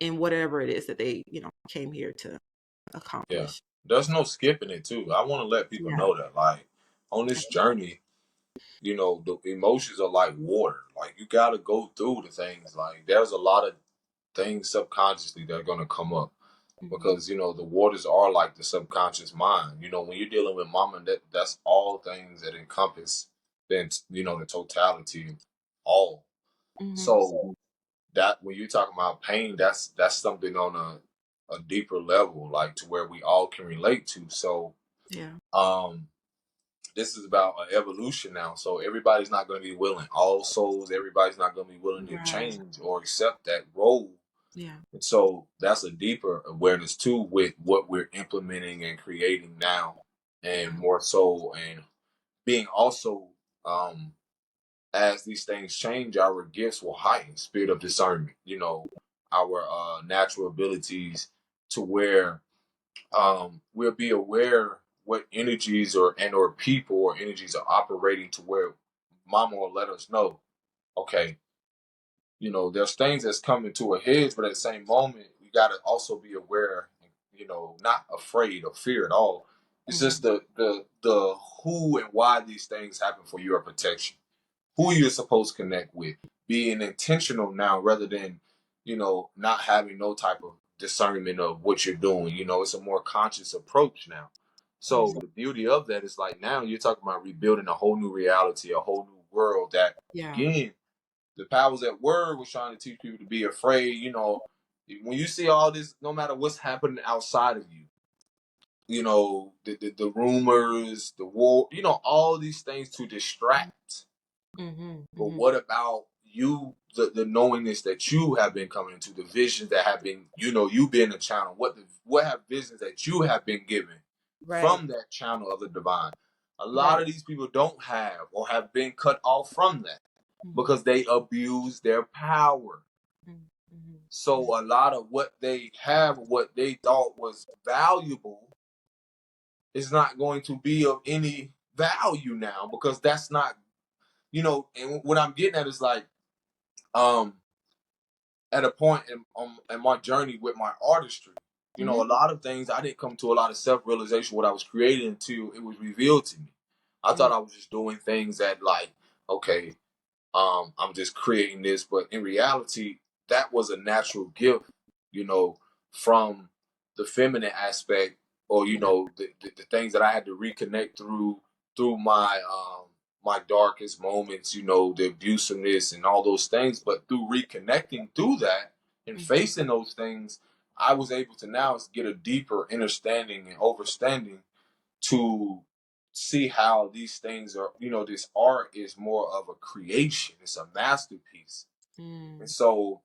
in whatever it is that they, came here to yeah. accomplish. There's no skipping it too. I want to let people Yeah. know that, like, on this journey, the emotions are like water. Like, you got to go through the things. Like, there's a lot of things subconsciously that are going to come up, Mm-hmm. because the waters are like the subconscious mind. When you're dealing with mama, that's all things that encompass then the totality, all. Mm-hmm. So that when you're talking about pain, that's something on a deeper level, like to where we all can relate to. So Yeah. this is about an evolution now. So everybody's not going to be willing. All souls, everybody's not going to be willing to Right. change or accept that role. Yeah. And so that's a deeper awareness too with what we're implementing and creating now, and more so, and being also, as these things change, our gifts will heighten, spirit of discernment, our natural abilities to where we'll be aware what energies or people or energies are operating, to where mama will let us know, okay, there's things that's coming to a head, but at the same moment, you got to also be aware, not afraid or fear at all. It's just the who and why these things happen for your protection, who you're supposed to connect with, being intentional now rather than, not having no type of discernment of what you're doing. It's a more conscious approach now. So the beauty of that is, like, now you're talking about rebuilding a whole new reality, a whole new world that, again, the powers that were was trying to teach people to be afraid. When you see all this, no matter what's happening outside of you, the rumors, the war, all these things to distract. But what about you, the knowingness that you have been coming into, the visions that have been, you've been a channel, what have visions that you have been given from that channel of the divine? A lot of these people don't have, or have been cut off from that, because they abuse their power. So a lot of what they have, what they thought was valuable, is not going to be of any value now, because that's not, and what I'm getting at is, like, at a point in my journey with my artistry, a lot of things, I didn't come to a lot of self-realization what I was creating until it was revealed to me. I thought I was just doing things that, like, okay, I'm just creating this, but in reality, that was a natural gift, from the feminine aspect, or the things that I had to reconnect through my darkest moments, the abusiveness and all those things. But through reconnecting through that and facing those things, I was able to now get a deeper understanding and overstanding to see how these things are, this art is more of a creation. It's a masterpiece. And so,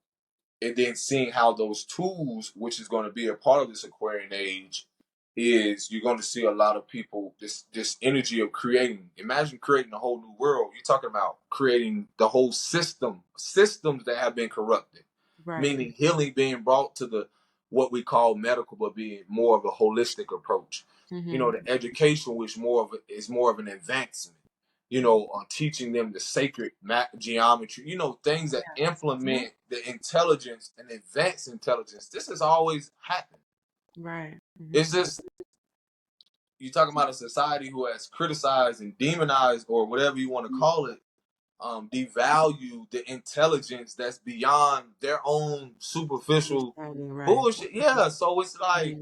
and then seeing how those tools, which is going to be a part of this Aquarian age, is you're going to see a lot of people, this energy of creating. Imagine creating a whole new world. You're talking about creating the whole systems that have been corrupted, meaning healing being brought to the what we call medical, but being more of a holistic approach. The education, which is more of an advancement. On teaching them the sacred geometry, things that implement the intelligence and advanced intelligence. This has always happened. It's just, you're talking about a society who has criticized and demonized, or whatever you want to call it, devalue the intelligence that's beyond their own superficial bullshit. Yeah, so it's like,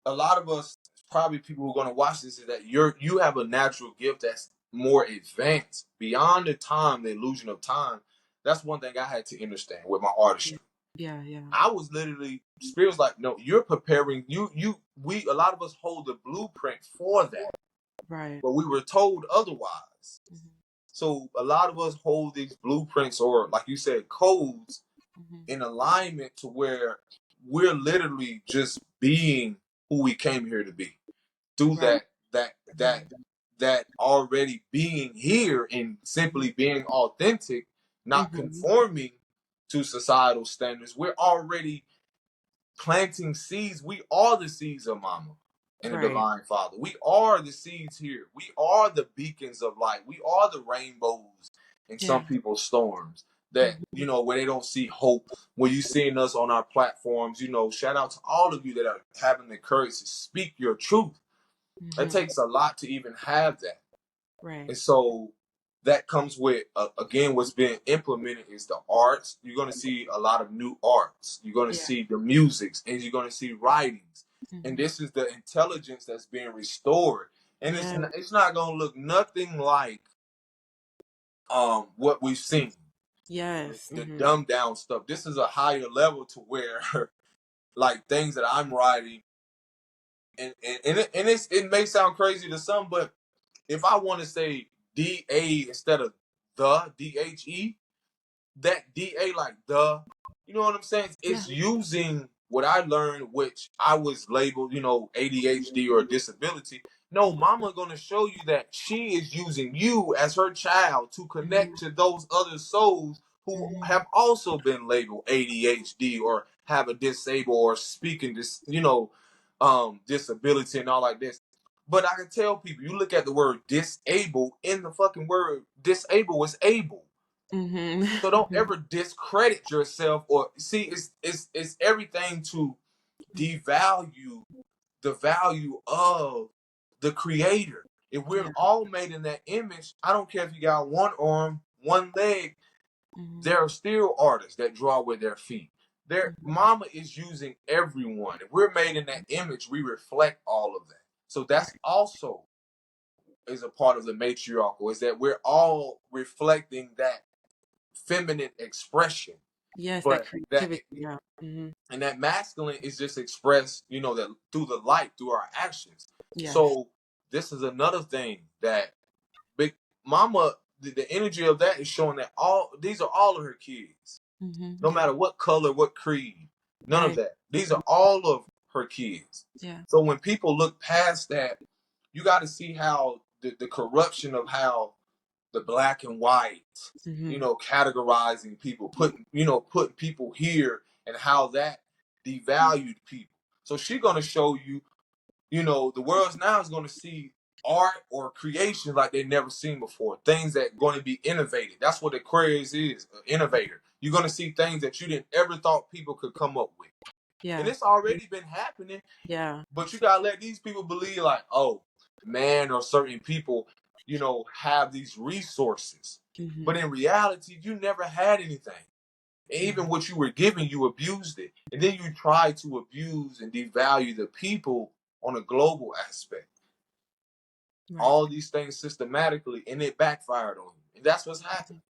a lot of us, probably people who are going to watch this, is that you have a natural gift that's more advanced beyond the illusion of time. That's one thing I had to understand with my artistry. I was literally, Spirit's like, no, you're preparing, a lot of us hold the blueprint for that. But we were told otherwise. So a lot of us hold these blueprints, or like you said, codes, in alignment to where we're literally just being who we came here to be, through that already being here, and simply being authentic, not conforming to societal standards. We're already planting seeds. We are the seeds of Mama and the Divine Father. We are the seeds here. We are the beacons of light. We are the rainbows in some people's storms. That, where they don't see hope. When you seeing us on our platforms, shout out to all of you that are having the courage to speak your truth. It takes a lot to even have that. And so that comes with, again, what's being implemented is the arts. You're going to see a lot of new arts. You're going to see the musics, and you're going to see writings. And this is the intelligence that's being restored. And it's not going to look nothing like what we've seen. Yes. The dumbed down stuff. This is a higher level to where, like, things that I'm writing, and it may sound crazy to some, but if I want to say DA instead of the DHE, that DA, like the, you know what I'm saying? It's using what I learned, which I was labeled, ADHD or disability. No, mama gonna show you that she is using you as her child to connect to those other souls who have also been labeled ADHD or have a disable or speaking disability and all like this. But I can tell people, you look at the word disable, in the fucking word disable is able. So don't ever discredit yourself, or see, it's everything to devalue the value of the creator. If we're all made in that image, I don't care if you got one arm, one leg, there are still artists that draw with their feet. Their mama is using everyone. If we're made in that image, we reflect all of that. So that's also is a part of the matriarchal, is that we're all reflecting that feminine expression. Yes, But that creativity. and that masculine is just expressed, that through the light, through our actions. Yes. So this is another thing that Big Mama, the energy of that is showing that these are all of her kids. No matter what color, what creed, none of that. These are all of her kids. Yeah. So when people look past that, you got to see how the corruption of how the black and white, categorizing people, putting people here, and how that devalued people. So she's gonna show you, the world now is gonna see art or creation like they've never seen before. Things that are going to be innovative. That's what Aquarius is, an innovator. You're gonna see things that you didn't ever thought people could come up with. Yeah. And it's already been happening. Yeah. But you gotta let these people believe, like, oh, man, or certain people, have these resources. But in reality, you never had anything. And even what you were given, you abused it. And then you try to abuse and devalue the people on a global aspect. Right. All these things systematically, and it backfired on you. And that's what's happening.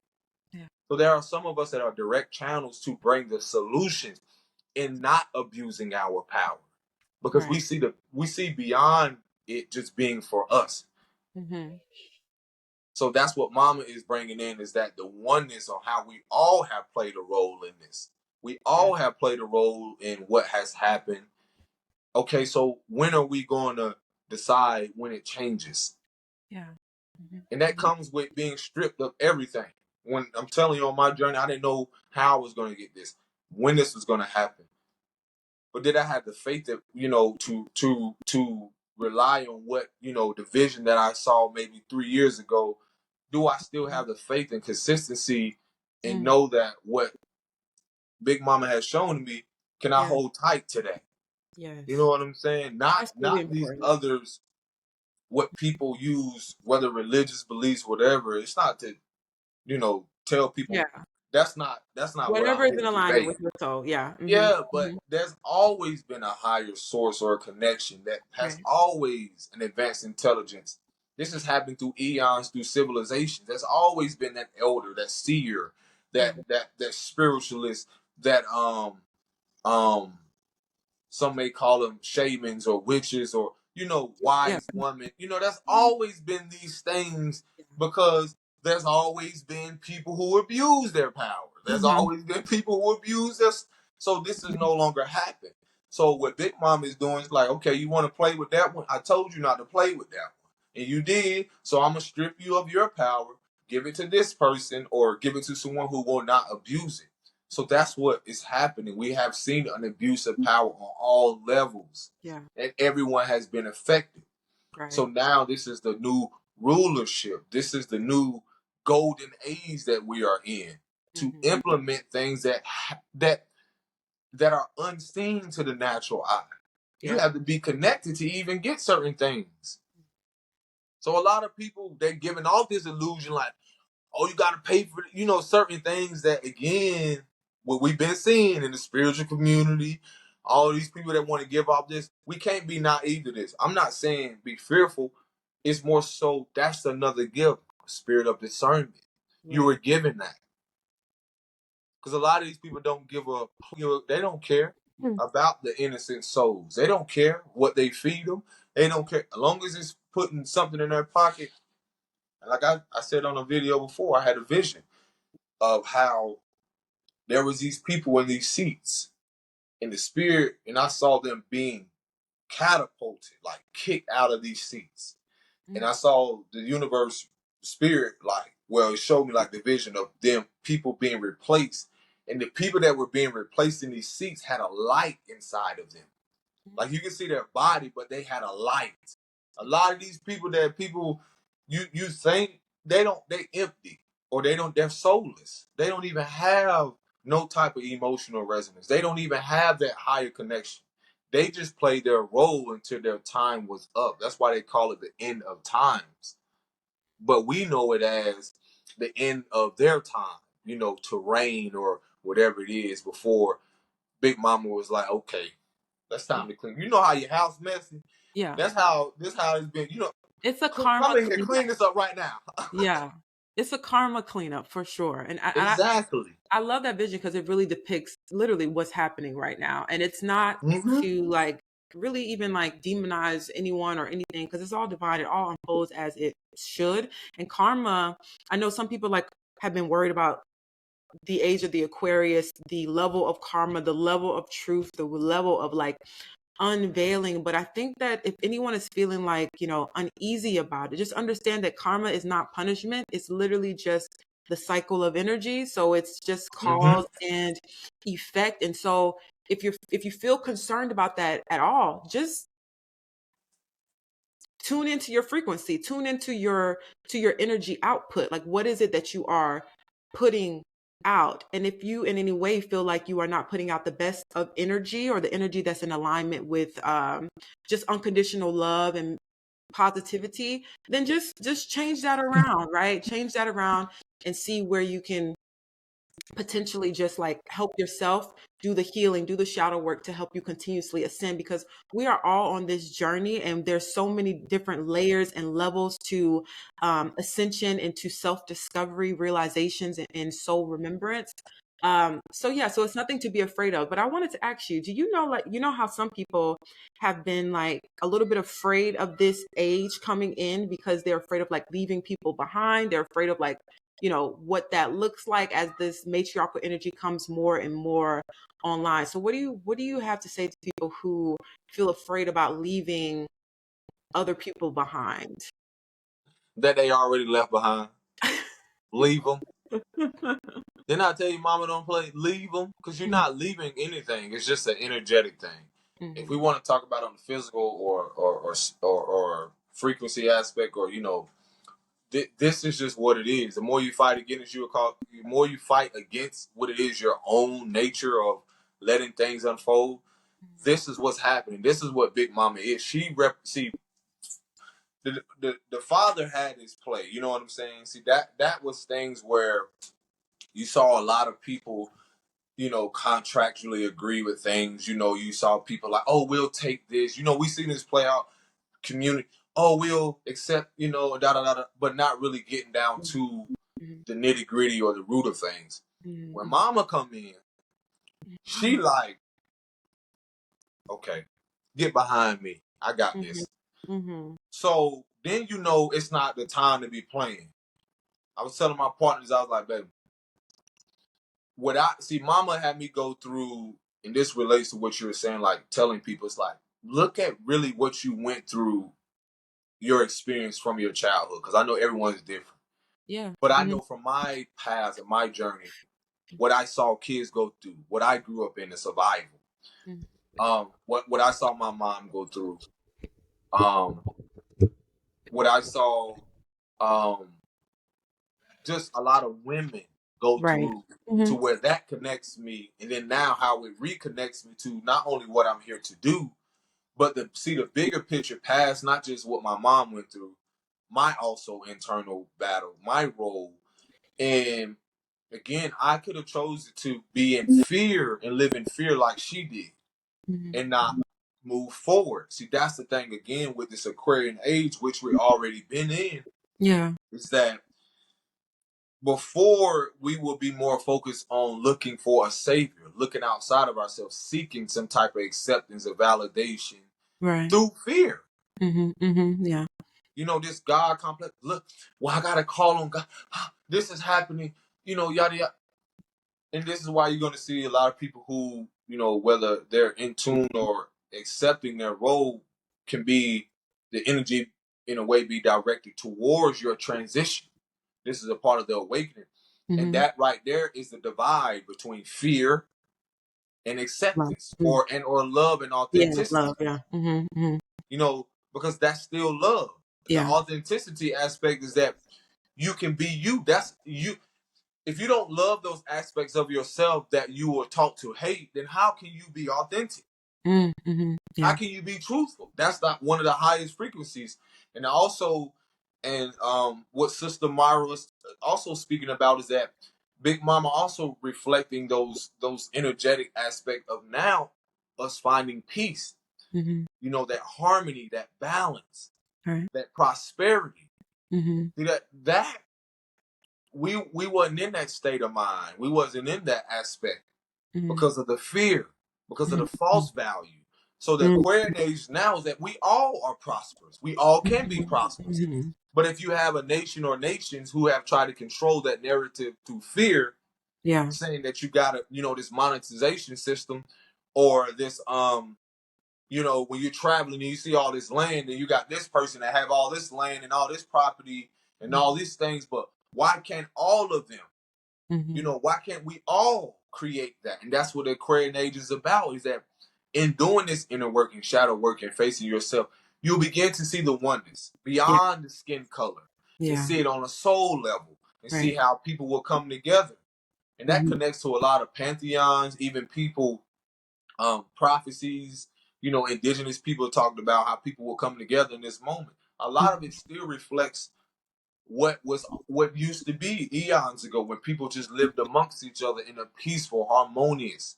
Yeah. So there are some of us that are direct channels to bring the solutions in not abusing our power. Because we see beyond it just being for us. So that's what Mama is bringing in, is that the oneness on how we all have played a role in this. We all have played a role in what has happened. Okay, so when are we going to decide when it changes? Yeah. And that comes with being stripped of everything. When I'm telling you, on my journey, I didn't know how I was going to get this, when this was going to happen. But did I have the faith that, to rely on what, the vision that I saw maybe 3 years ago? Do I still have the faith and consistency and know that what Big Mama has shown me, can I hold tight to that? Yes. You know what I'm saying? Not these others, what people use, whether religious beliefs, whatever. It's not to, tell people. Yeah. That's not whatever is in alignment with your soul. Yeah. Yeah, but there's always been a higher source or a connection that has always an advanced intelligence. This has happened through eons, through civilizations. There's always been that elder, that seer, that spiritualist, that some may call them shamans or witches, or wise women. That's always been these things, because there's always been people who abuse their power. There's always been people who abuse us. So this is no longer happening. So what Big Mom is doing is like, okay, you want to play with that one? I told you not to play with that one, and you did. So I'm gonna strip you of your power, give it to this person, or give it to someone who will not abuse it. So that's what is happening. We have seen an abuse of power on all levels. Yeah. And everyone has been affected. Right. So now this is the new rulership. This is the new golden age that we are in, to implement things that are unseen to the natural eye. Yeah. You have to be connected to even get certain things. So a lot of people, they're giving off this illusion like, oh, you got to pay for, certain things that, again, what we've been seeing in the spiritual community, all these people that want to give off this, we can't be naive to this. I'm not saying be fearful. It's more so that's another gift, a spirit of discernment. Right. You were given that. Because a lot of these people don't give a, they don't care about the innocent souls. They don't care what they feed them. They don't care. As long as it's putting something in their pocket. And like I said on a video before, I had a vision of how there was these people in these seats in the spirit, and I saw them being catapulted, like kicked out of these seats. And I saw the universe spirit, like, well, it showed me like the vision of them, people being replaced. And the people that were being replaced in these seats had a light inside of them. Like you can see their body, but they had a light. A lot of these people you think they empty, or they're soulless. They don't even have no type of emotional resonance. They don't even have that higher connection. They just played their role until their time was up. That's why they call it the end of times. But we know it as the end of their time, to reign or whatever it is, before Big Mama was like, okay, that's time to clean. You know how your house messy? Yeah. That's how it's been. It's a karma. Come in here, clean this up right now. Yeah. It's a karma cleanup for sure. And exactly. I love that vision because it really depicts literally what's happening right now. And it's not to like really even like demonize anyone or anything, because it's all divided, all unfolds as it should. And karma, I know some people like have been worried about the age of the Aquarius, the level of karma, the level of truth, the level of like unveiling. But I think that if anyone is feeling like, uneasy about it, just understand that karma is not punishment. It's literally just the cycle of energy. So it's just cause and effect. And so if you feel concerned about that at all, just tune into your frequency, tune into your energy output. Like, what is it that you are putting out? And if you in any way feel like you are not putting out the best of energy, or the energy that's in alignment with just unconditional love and positivity, then just change that around, right? Change that around and see where you can potentially just like help yourself do the healing, do the shadow work to help you continuously ascend, because we are all on this journey and there's so many different layers and levels to ascension, into self-discovery, realizations, and soul remembrance. So it's nothing to be afraid of. But I wanted to ask you, do you know, like, how some people have been like a little bit afraid of this age coming in because they're afraid of like leaving people behind. They're afraid of like, what that looks like as this matriarchal energy comes more and more online. So what do you have to say to people who feel afraid about leaving other people behind? That they already left behind. Leave them. Then I tell you, mama, don't play. Leave them, because you're not leaving anything. It's just an energetic thing. If we want to talk about on the physical or frequency aspect, or this is just what it is. The more you fight against the more you fight against what it is, your own nature of letting things unfold. This is what's happening. This is what Big Mama is. The father had his play. You know what I'm saying? See, that was things where you saw a lot of people, contractually agree with things. You saw people like, oh, we'll take this. We seen this play out community. Oh, we'll accept, da da da, but not really getting down to the nitty gritty or the root of things. When Mama come in, she like, okay, get behind me. I got this. So then it's not the time to be playing. I was telling my partners, I was like, baby, Mama had me go through, and this relates to what you were saying, like telling people, it's like, look at really what you went through, your experience from your childhood, because I know everyone's different. Yeah. But I know from my past and my journey, what I saw kids go through, what I grew up in, the survival. What I saw my mom go through. What I saw just a lot of women go through, to where that connects me, and then now how it reconnects me to not only what I'm here to do, but to see the bigger picture past, not just what my mom went through, my also internal battle, my role. And again, I could have chosen to be in fear and live in fear like she did, and not move forward. See, that's the thing again with this Aquarian age, which we've already been in. Yeah. Is that before we will be more focused on looking for a savior, looking outside of ourselves, seeking some type of acceptance or validation through fear. Yeah. You know, this God complex. Look, well, I gotta call on God. This is happening. You know, yada yada. And this is why you're going to see a lot of people who, you know, whether they're in tune or accepting their role, can be the energy in a way be directed towards your transition. This is a part of the awakening. And that right there is the divide between fear and acceptance, or love and authenticity. Yeah, love. Yeah. You know, because that's still love. The authenticity aspect is that you can be you. That's you. If you don't love those aspects of yourself that you were taught to hate, then how can you be authentic? Yeah. How can you be truthful? That's not one of the highest frequencies. And also, and what Sister Myra was also speaking about is that Big Mama also reflecting those energetic aspect of now us finding peace. You know, that harmony, that balance, that prosperity. See, that we wasn't in that state of mind. We wasn't in that aspect because of the fear, because of the false value. So the Aquarian age now is that we all are prosperous. We all can be prosperous. But if you have a nation or nations who have tried to control that narrative through fear, saying that you got to, you know, this monetization system, or this you know, when you're traveling and you see all this land and you got this person that have all this land and all this property and all these things, but why can't all of them? You know, why can't we all create that? And that's what the Aquarian age is about, is that in doing this inner work and shadow work and facing yourself, you'll begin to see the oneness beyond the skin color and see it on a soul level and see how people will come together. And that connects to a lot of pantheons, even people, prophecies, you know, indigenous people talked about how people will come together in this moment. A lot of it still reflects what used to be eons ago, when people just lived amongst each other in a peaceful, harmonious.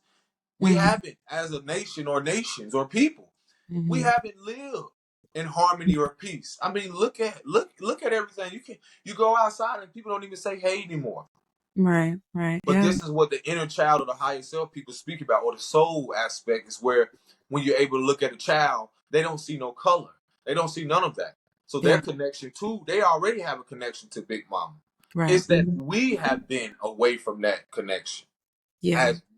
We haven't, as a nation or nations or people, we haven't lived in harmony or peace. I mean, look at everything. You go outside and people don't even say hey anymore. Right. But this is what the inner child or the higher self people speak about, or the soul aspect, is where when you're able to look at a child, they don't see no color. They don't see none of that. So their connection to, they already have a connection to Big Mama. It's that we have been away from that connection.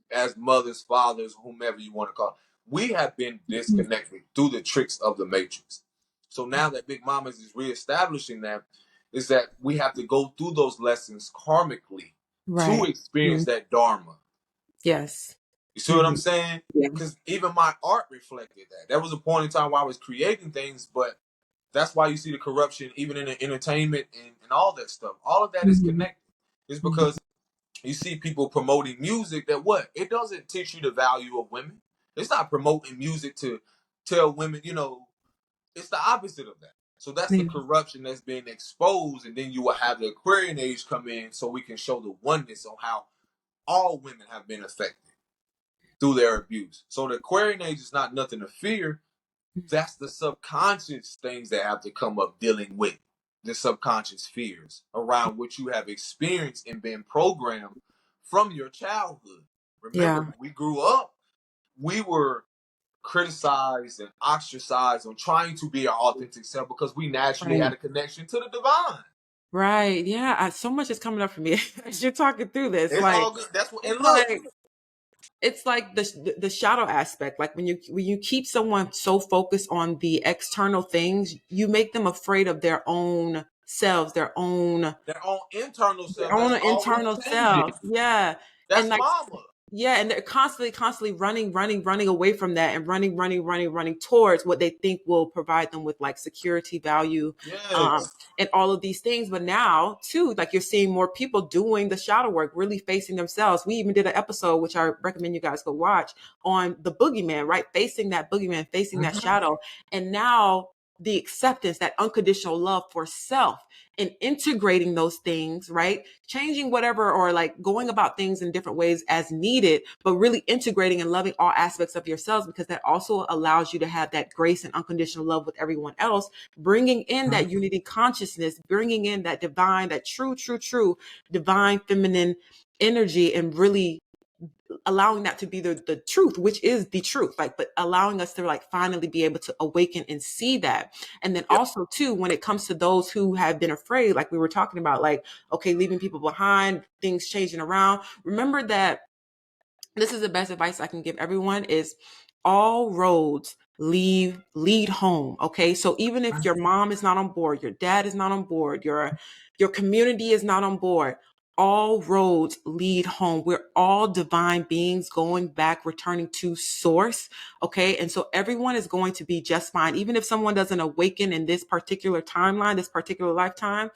As mothers, fathers, whomever you want to call it. We have been disconnected through the tricks of the Matrix. So now that Big Mama is reestablishing that, is that we have to go through those lessons karmically to experience that Dharma. Yes. You see what I'm saying? Because even my art reflected that. There was a point in time where I was creating things, but that's why you see the corruption even in the entertainment and all that stuff. All of that is connected. It's because you see people promoting music that it doesn't teach you the value of women. It's not promoting music to tell women, you know, it's the opposite of that. So that's the corruption that's being exposed, and then you will have the Aquarian age come in so we can show the oneness on how all women have been affected through their abuse. So the Aquarian age is not nothing to fear. That's the subconscious things that have to come up dealing with the subconscious fears around which you have experienced and been programmed from your childhood. Remember, when we grew up, we were criticized and ostracized on trying to be our authentic self because we naturally had a connection to the divine. Right. Yeah. So much is coming up for me as you're talking through this. It's like, all good. That's what. And look, it's like the shadow aspect. Like when you keep someone so focused on the external things, you make them afraid of their own selves, their own internal self. Their own internal self. Yeah. That's and like mama. Yeah, and they're constantly running away from that, and running towards what they think will provide them with like security, value, and all of these things. But now, too, like you're seeing more people doing the shadow work, really facing themselves. We even did an episode, which I recommend you guys go watch, on the boogeyman, right? Facing that boogeyman, facing that shadow. And now the acceptance, that unconditional love for self, and integrating those things, right? Changing whatever, or like going about things in different ways as needed, but really integrating and loving all aspects of yourselves, because that also allows you to have that grace and unconditional love with everyone else, bringing in that unity consciousness, bringing in that divine, that true divine feminine energy, and really allowing that to be the truth, which is the truth, like, but allowing us to like finally be able to awaken and see that. And then also too, when it comes to those who have been afraid, like we were talking about, like, okay, leaving people behind, things changing around, remember that this is the best advice I can give everyone, is all roads lead home. Okay. So even if your mom is not on board, your dad is not on board, your community is not on board, all roads lead home. We're all divine beings going back, returning to source. Okay. And so everyone is going to be just fine. Even if someone doesn't awaken in this particular timeline, this particular lifetime,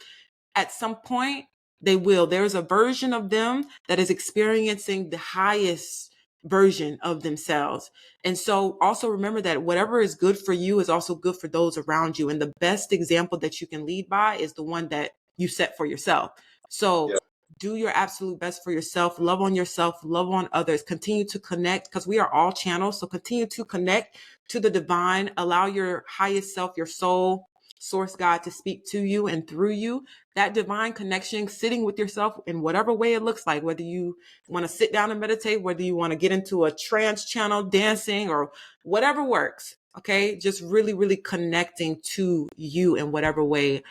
at some point they will. There's a version of them that is experiencing the highest version of themselves. And so also remember that whatever is good for you is also good for those around you. And the best example that you can lead by is the one that you set for yourself. So do your absolute best for yourself, love on yourself, love on others, continue to connect, because we are all channels. So continue to connect to the divine, allow your highest self, your soul, source God, to speak to you and through you. That divine connection, sitting with yourself in whatever way it looks like, whether you want to sit down and meditate, whether you want to get into a trance channel, dancing, or whatever works. Okay. Just really, really connecting to you in whatever way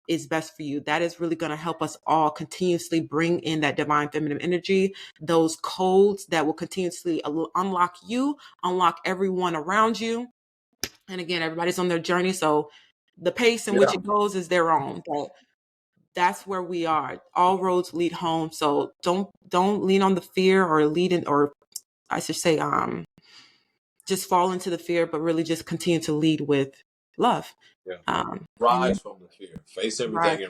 is best for you. That is really going to help us all continuously bring in that divine feminine energy, those codes that will continuously unlock you, unlock everyone around you. And again, everybody's on their journey. So the pace in which it goes is their own. But that's where we are. All roads lead home. So don't lean on the fear, or lead in, or I should say, just fall into the fear, but really just continue to lead with love. Rise from the fear. Face everything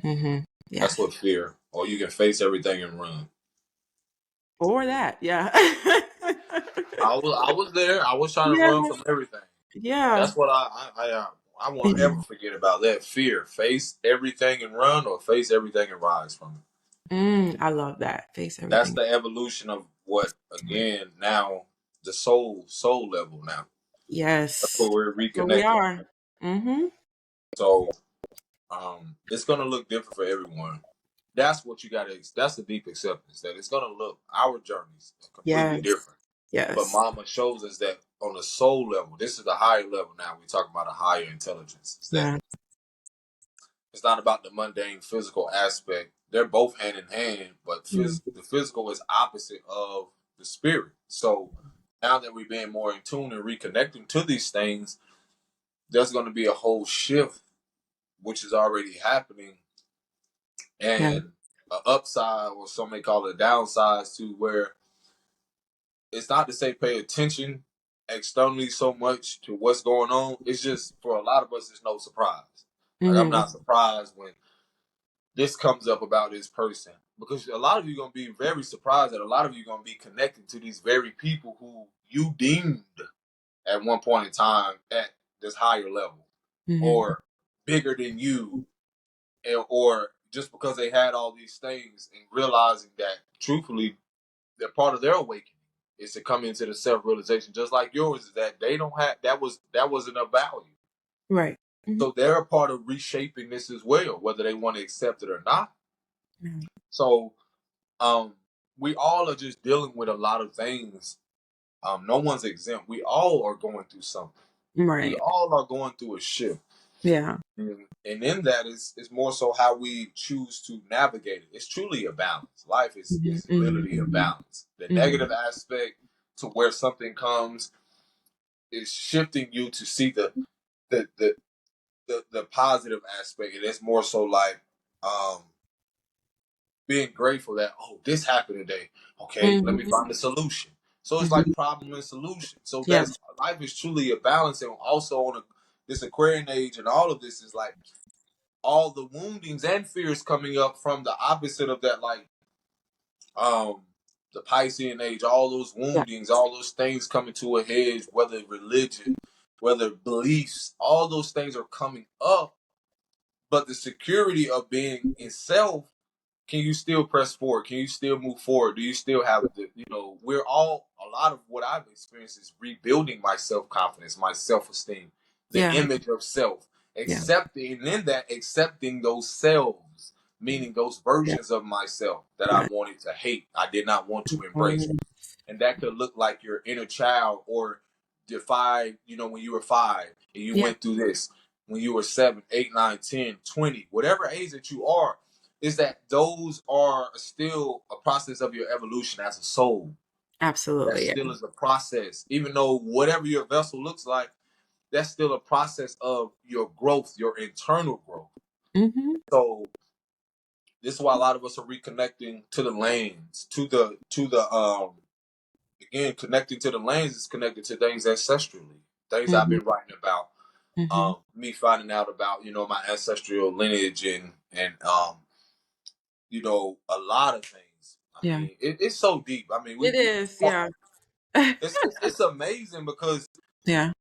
and Yeah. that's what fear. Or you can face everything and run. Or that, yeah. I was there. I was trying to run from everything. Yeah. That's what I won't ever forget about that. Fear. Face everything and run, or face everything and rise from it. I love that. Face everything. That's the evolution of what, again, now the soul level now. Yes. That's what we're reconnecting. Where we are. Mm-hmm. So it's gonna look different for everyone. That's what you gotta, that's the deep acceptance, that it's gonna look, our journeys are completely different. Yes. But Mama shows us that on the soul level, this is the higher level now. We're talking about a higher intelligence. It's not about the mundane physical aspect. They're both hand in hand, but the physical is opposite of the spirit. So now that we're being more in tune and reconnecting to these things, there's going to be a whole shift, which is already happening, and an upside, or some may call it a downside, to where it's not to say pay attention externally so much to what's going on. It's just, for a lot of us, it's no surprise. Like, I'm not surprised when this comes up about this person, because a lot of you are going to be very surprised that a lot of you are going to be connected to these very people who you deemed at one point in time at this higher level, or bigger than you, or just because they had all these things, and realizing that truthfully they're part of their awakening is to come into the self-realization, just like yours, is that they don't have, that wasn't of value. Right. So they're a part of reshaping this as well, whether they want to accept it or not. So we all are just dealing with a lot of things. No one's exempt. We all are going through something. Right. We all are going through a shift. Yeah. And in that is more so how we choose to navigate it. It's truly a balance. Life is literally a balance. The negative aspect, to where something comes, is shifting you to see the positive aspect. And it's more so like being grateful that, oh, this happened today. Okay, let me find the solution. So it's like problem and solution. So that's, life is truly a balance. And also on this Aquarian age, and all of this is like all the woundings and fears coming up from the opposite of that, like the Piscean age, all those woundings, all those things coming to a head, whether religion, whether beliefs, all those things are coming up, but the security of being in self, can you still press forward? Can you still move forward? Do you still have the, we're all, a lot of what I've experienced is rebuilding my self-confidence, my self-esteem, the Yeah. image of self, Yeah. accepting those selves, meaning those Yeah. versions of myself that I Yeah. wanted to hate, I did not want to embrace. Mhm. And that could look like your inner child, or defy, when you were 5 and you Yeah. went through this, when you were 7, 8, 9, 10, 20, whatever age that you are, is that those are still a process of your evolution as a soul. That Absolutely. Yeah. still is a process. Even though whatever your vessel looks like, that's still a process of your growth, your internal growth. Mm-hmm. So this is why a lot of us are reconnecting to the lanes, again, connecting to the lanes is connected to things ancestrally, things I've Mm-hmm. been writing about. Mm-hmm. Me finding out about, my ancestral lineage and a lot of things. I Yeah. mean, it's so deep. I mean, It we is. Yeah. it's amazing because Yeah.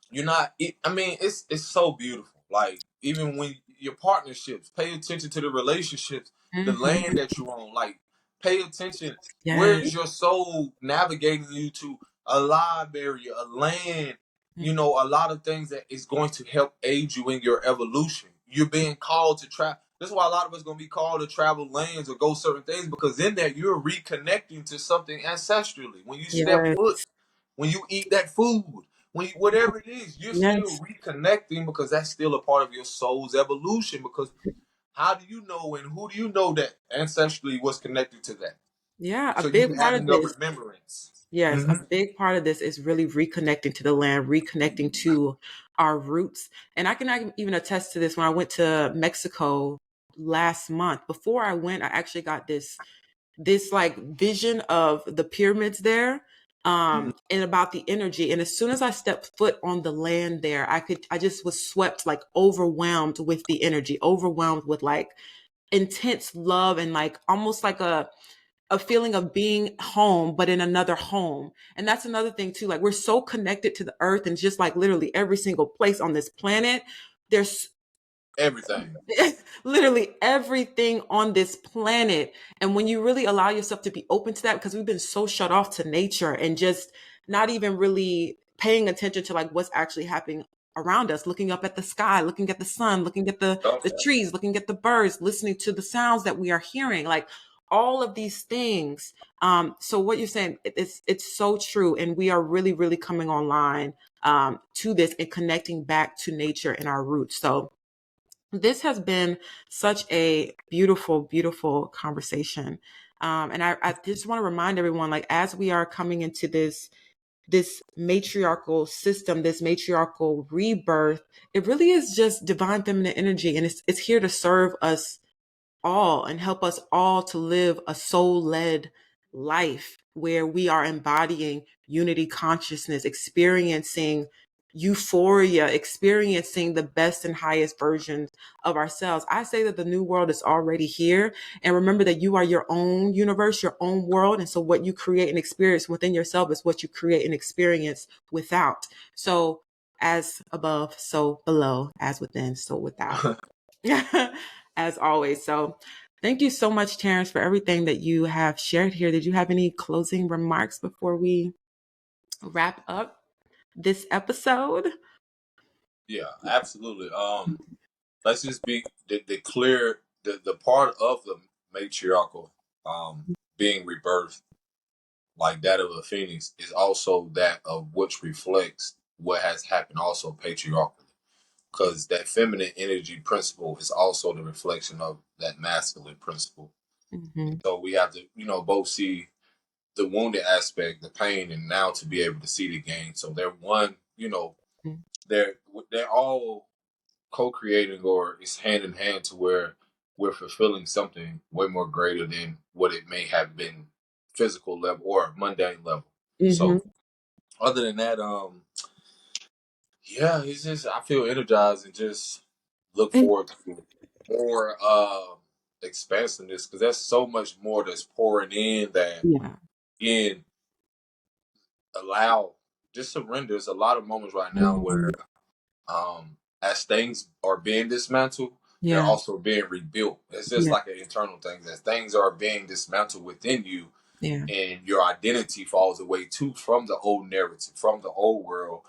you're not. I mean, it's so beautiful. Like, even when your partnerships, pay attention to the relationships, the Mm-hmm. land that you're on. Like, pay attention. Where Yes. is your soul navigating you to? A library, a land. A lot of things that is going to help aid you in your evolution. You're being called to travel. That's why a lot of us going to be called to travel lands or go certain things, because in that you're reconnecting to something ancestrally. When you step foot, Yes. when you eat that food, whatever it is, you're still Yes. reconnecting, because that's still a part of your soul's evolution. Because how do you know, and who do you know that ancestrally was connected to that? Yeah. A So you big part of having a this. remembrance. Yes, a Mm-hmm. big part of this is really reconnecting to the land, reconnecting to our roots. And I can even attest to this. When I went to Mexico last month, before I went, I actually got this like vision of the pyramids there, Mm-hmm. and about the energy. And as soon as I stepped foot on the land there, I just was swept, like overwhelmed with the energy, overwhelmed with like intense love, and like almost like a feeling of being home, but in another home. And that's another thing too. Like, we're so connected to the earth, and just like literally every single place on this planet, there's Everything. literally everything on this planet. And when you really allow yourself to be open to that, because we've been so shut off to nature and just not even really paying attention to like what's actually happening around us, looking up at the sky, looking at the sun, looking at the trees, looking at the birds, listening to the sounds that we are hearing, like all of these things. So what you're saying, it's so true. And we are really, really coming online to this and connecting back to nature and our roots. So this has been such a beautiful, beautiful conversation. And I just want to remind everyone, like, as we are coming into this matriarchal system, this matriarchal rebirth, it really is just divine feminine energy, and it's here to serve us all and help us all to live a soul-led life where we are embodying unity consciousness, experiencing euphoria, experiencing the best and highest versions of ourselves. I say that the new world is already here. And remember that you are your own universe, your own world. And so what you create and experience within yourself is what you create and experience without. So as above, so below, as within, so without. As always. So thank you so much, Terrence, for everything that you have shared here. Did you have any closing remarks before we wrap up this episode? Yeah, absolutely. Let's just be the clear, the part of the matriarchal being rebirthed, like that of a phoenix, is also that of which reflects what has happened also patriarchally. Because that feminine energy principle is also the reflection of that masculine principle. Mm-hmm. So we have to, both see the wounded aspect, the pain, and now to be able to see the gain. So they're one, they're all co-creating, or it's hand in hand, to where we're fulfilling something way more greater than what it may have been physical level or mundane level. Mm-hmm. So other than that, yeah, it's just, I feel energized and just look forward to more expansiveness, because there's so much more that's pouring in that, Yeah. again, allow just surrender. There's a lot of moments right now where as things are being dismantled, they're also being rebuilt. It's just like an internal thing. As things are being dismantled within you, and your identity falls away too from the old narrative, from the old world,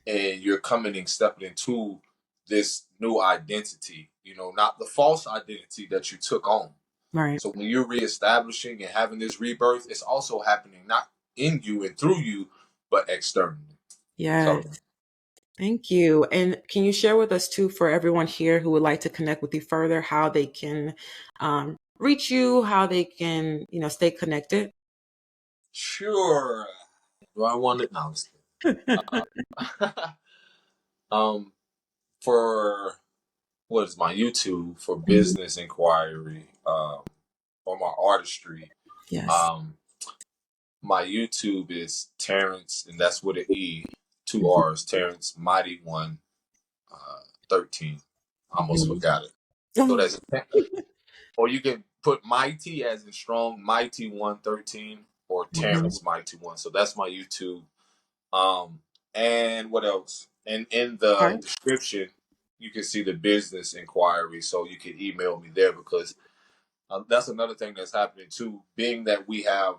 and you're coming and stepping into this new identity, not the false identity that you took on. Right. So when you're reestablishing and having this rebirth, it's also happening not in you and through you, but externally. Yes. So, thank you. And can you share with us too, for everyone here who would like to connect with you further, how they can reach you, how they can, stay connected? Sure. Do I want it? No, for what is my YouTube for business inquiry, or my artistry. Yes. My YouTube is Terrence, and that's with an E, 2 R's, Terrence Mighty One 13. I almost forgot it. So that's, or you can put Mighty as in strong, Mighty 113, or Terrence Mighty One. So that's my YouTube. And what else? And in the description, you can see the business inquiry, so you can email me there, because that's another thing that's happening too. Being that we have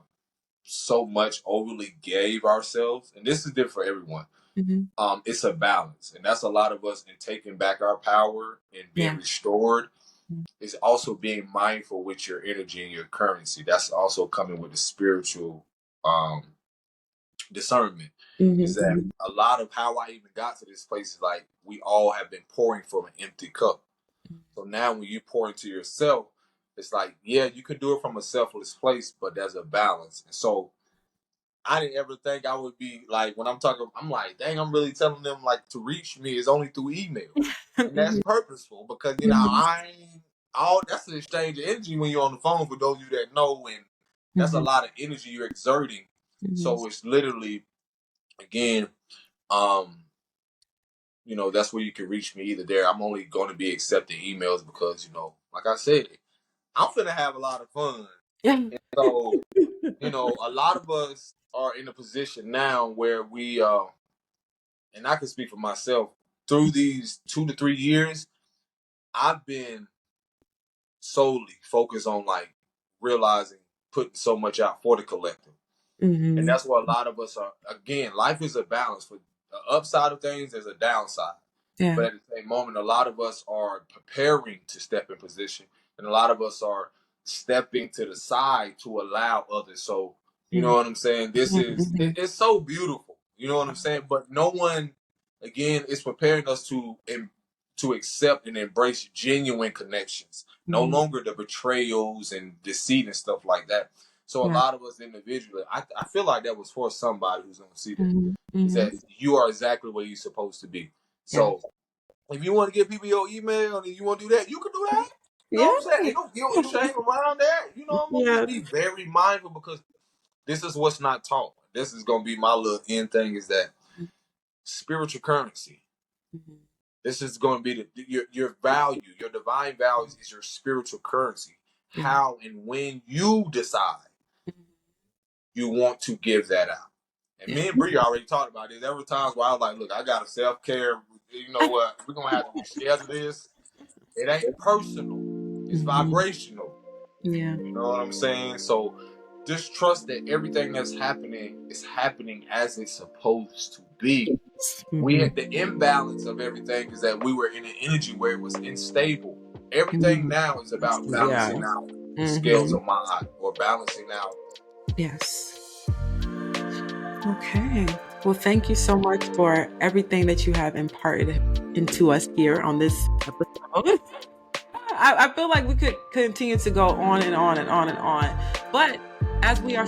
so much overly gave ourselves, and this is different for everyone. It's a balance, and that's a lot of us in taking back our power and being restored. Is also being mindful with your energy and your currency. That's also coming with a spiritual discernment. Is that a lot of how I even got to this place is like we all have been pouring from an empty cup. So now when you pour into yourself, it's like, yeah, you can do it from a selfless place, but there's a balance. And so I didn't ever think I would be like, when I'm talking, I'm like, dang, I'm really telling them like to reach me is only through email. And that's purposeful, because that's an exchange of energy when you're on the phone, for those of you that know, and that's a lot of energy you're exerting. So it's literally, again, that's where you can reach me either there. I'm only going to be accepting emails because, like I said, I'm finna have a lot of fun. And so, a lot of us are in a position now where we, and I can speak for myself, through these 2 to 3 years, I've been solely focused on like realizing, putting so much out for the collective. And that's what a lot of us are. Again, life is a balance. For the upside of things, there's a downside. But at the same moment, a lot of us are preparing to step in position, and a lot of us are stepping to the side to allow others. So, you know what I'm saying? This is, it's so beautiful. You know what I'm saying? But no one, again, is preparing us to accept and embrace genuine connections. No longer the betrayals and deceit and stuff like that. So a lot of us individually, I feel like that was for somebody who's going to see that. Is that you are exactly where you're supposed to be. So if you want to give people your email and you want to do that, you can do that. You know what I'm saying? Ain't no guilt and shame around that. I'm going to just be very mindful, because this is what's not taught. This is going to be my little end thing, is that spiritual currency. This is going to be your value, your divine values is your spiritual currency. How and when you decide you want to give that out. And me and Bree already talked about this. There were times where I was like, look, I got a self-care. You know what? We're going to have to share this. It ain't personal. It's vibrational. Yeah. You know what I'm saying? So just trust that everything that's happening is happening as it's supposed to be. We had the imbalance of everything is that we were in an energy where it was unstable. Everything now is about balancing out the scales of my eye, or balancing out. Yes. Okay. Well, thank you so much for everything that you have imparted into us here on this episode. I feel like we could continue to go on and on and on and on, but as we are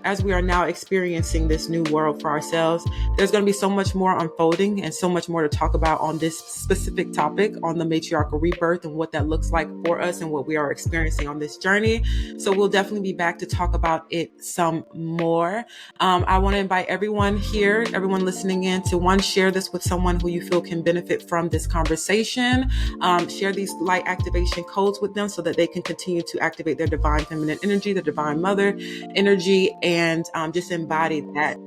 as we are now experiencing this new world for ourselves, there's going to be so much more unfolding and so much more to talk about on this specific topic on the Matriarchal Rebirth and what that looks like for us and what we are experiencing on this journey. So we'll definitely be back to talk about it some more. I want to invite everyone here, everyone listening in, to share this with someone who you feel can benefit from this conversation. Share these light activation codes with them so that they can continue to activate their divine feminine energy, their divine mother energy, and just embody that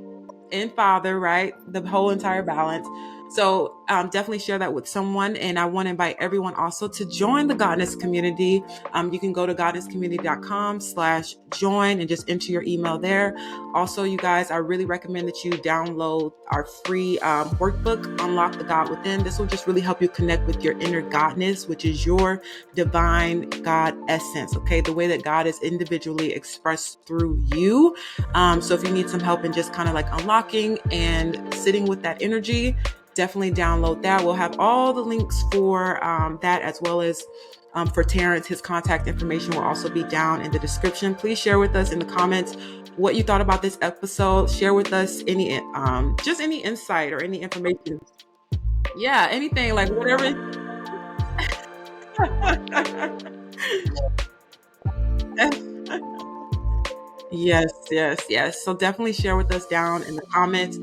and father, right? The whole entire balance. So definitely share that with someone. And I want to invite everyone also to join the Godness community. You can go to godnesscommunity.com/join and just enter your email there. Also, you guys, I really recommend that you download our free workbook, Unlock the God Within. This will just really help you connect with your inner godness, which is your divine God essence, okay? The way that God is individually expressed through you. So if you need some help in just kind of like unlocking and sitting with that energy, definitely download that. We'll have all the links for that, as well as for Terrence. His contact information will also be down in the description. Please share with us in the comments what you thought about this episode. Share with us any just any insight or any information. Yeah, anything, like whatever. Yes. So definitely share with us down in the comments.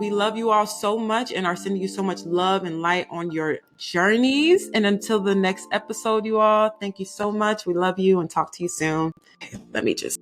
We love you all so much and are sending you so much love and light on your journeys. And until the next episode, you all, thank you so much. We love you and talk to you soon. Okay, let me just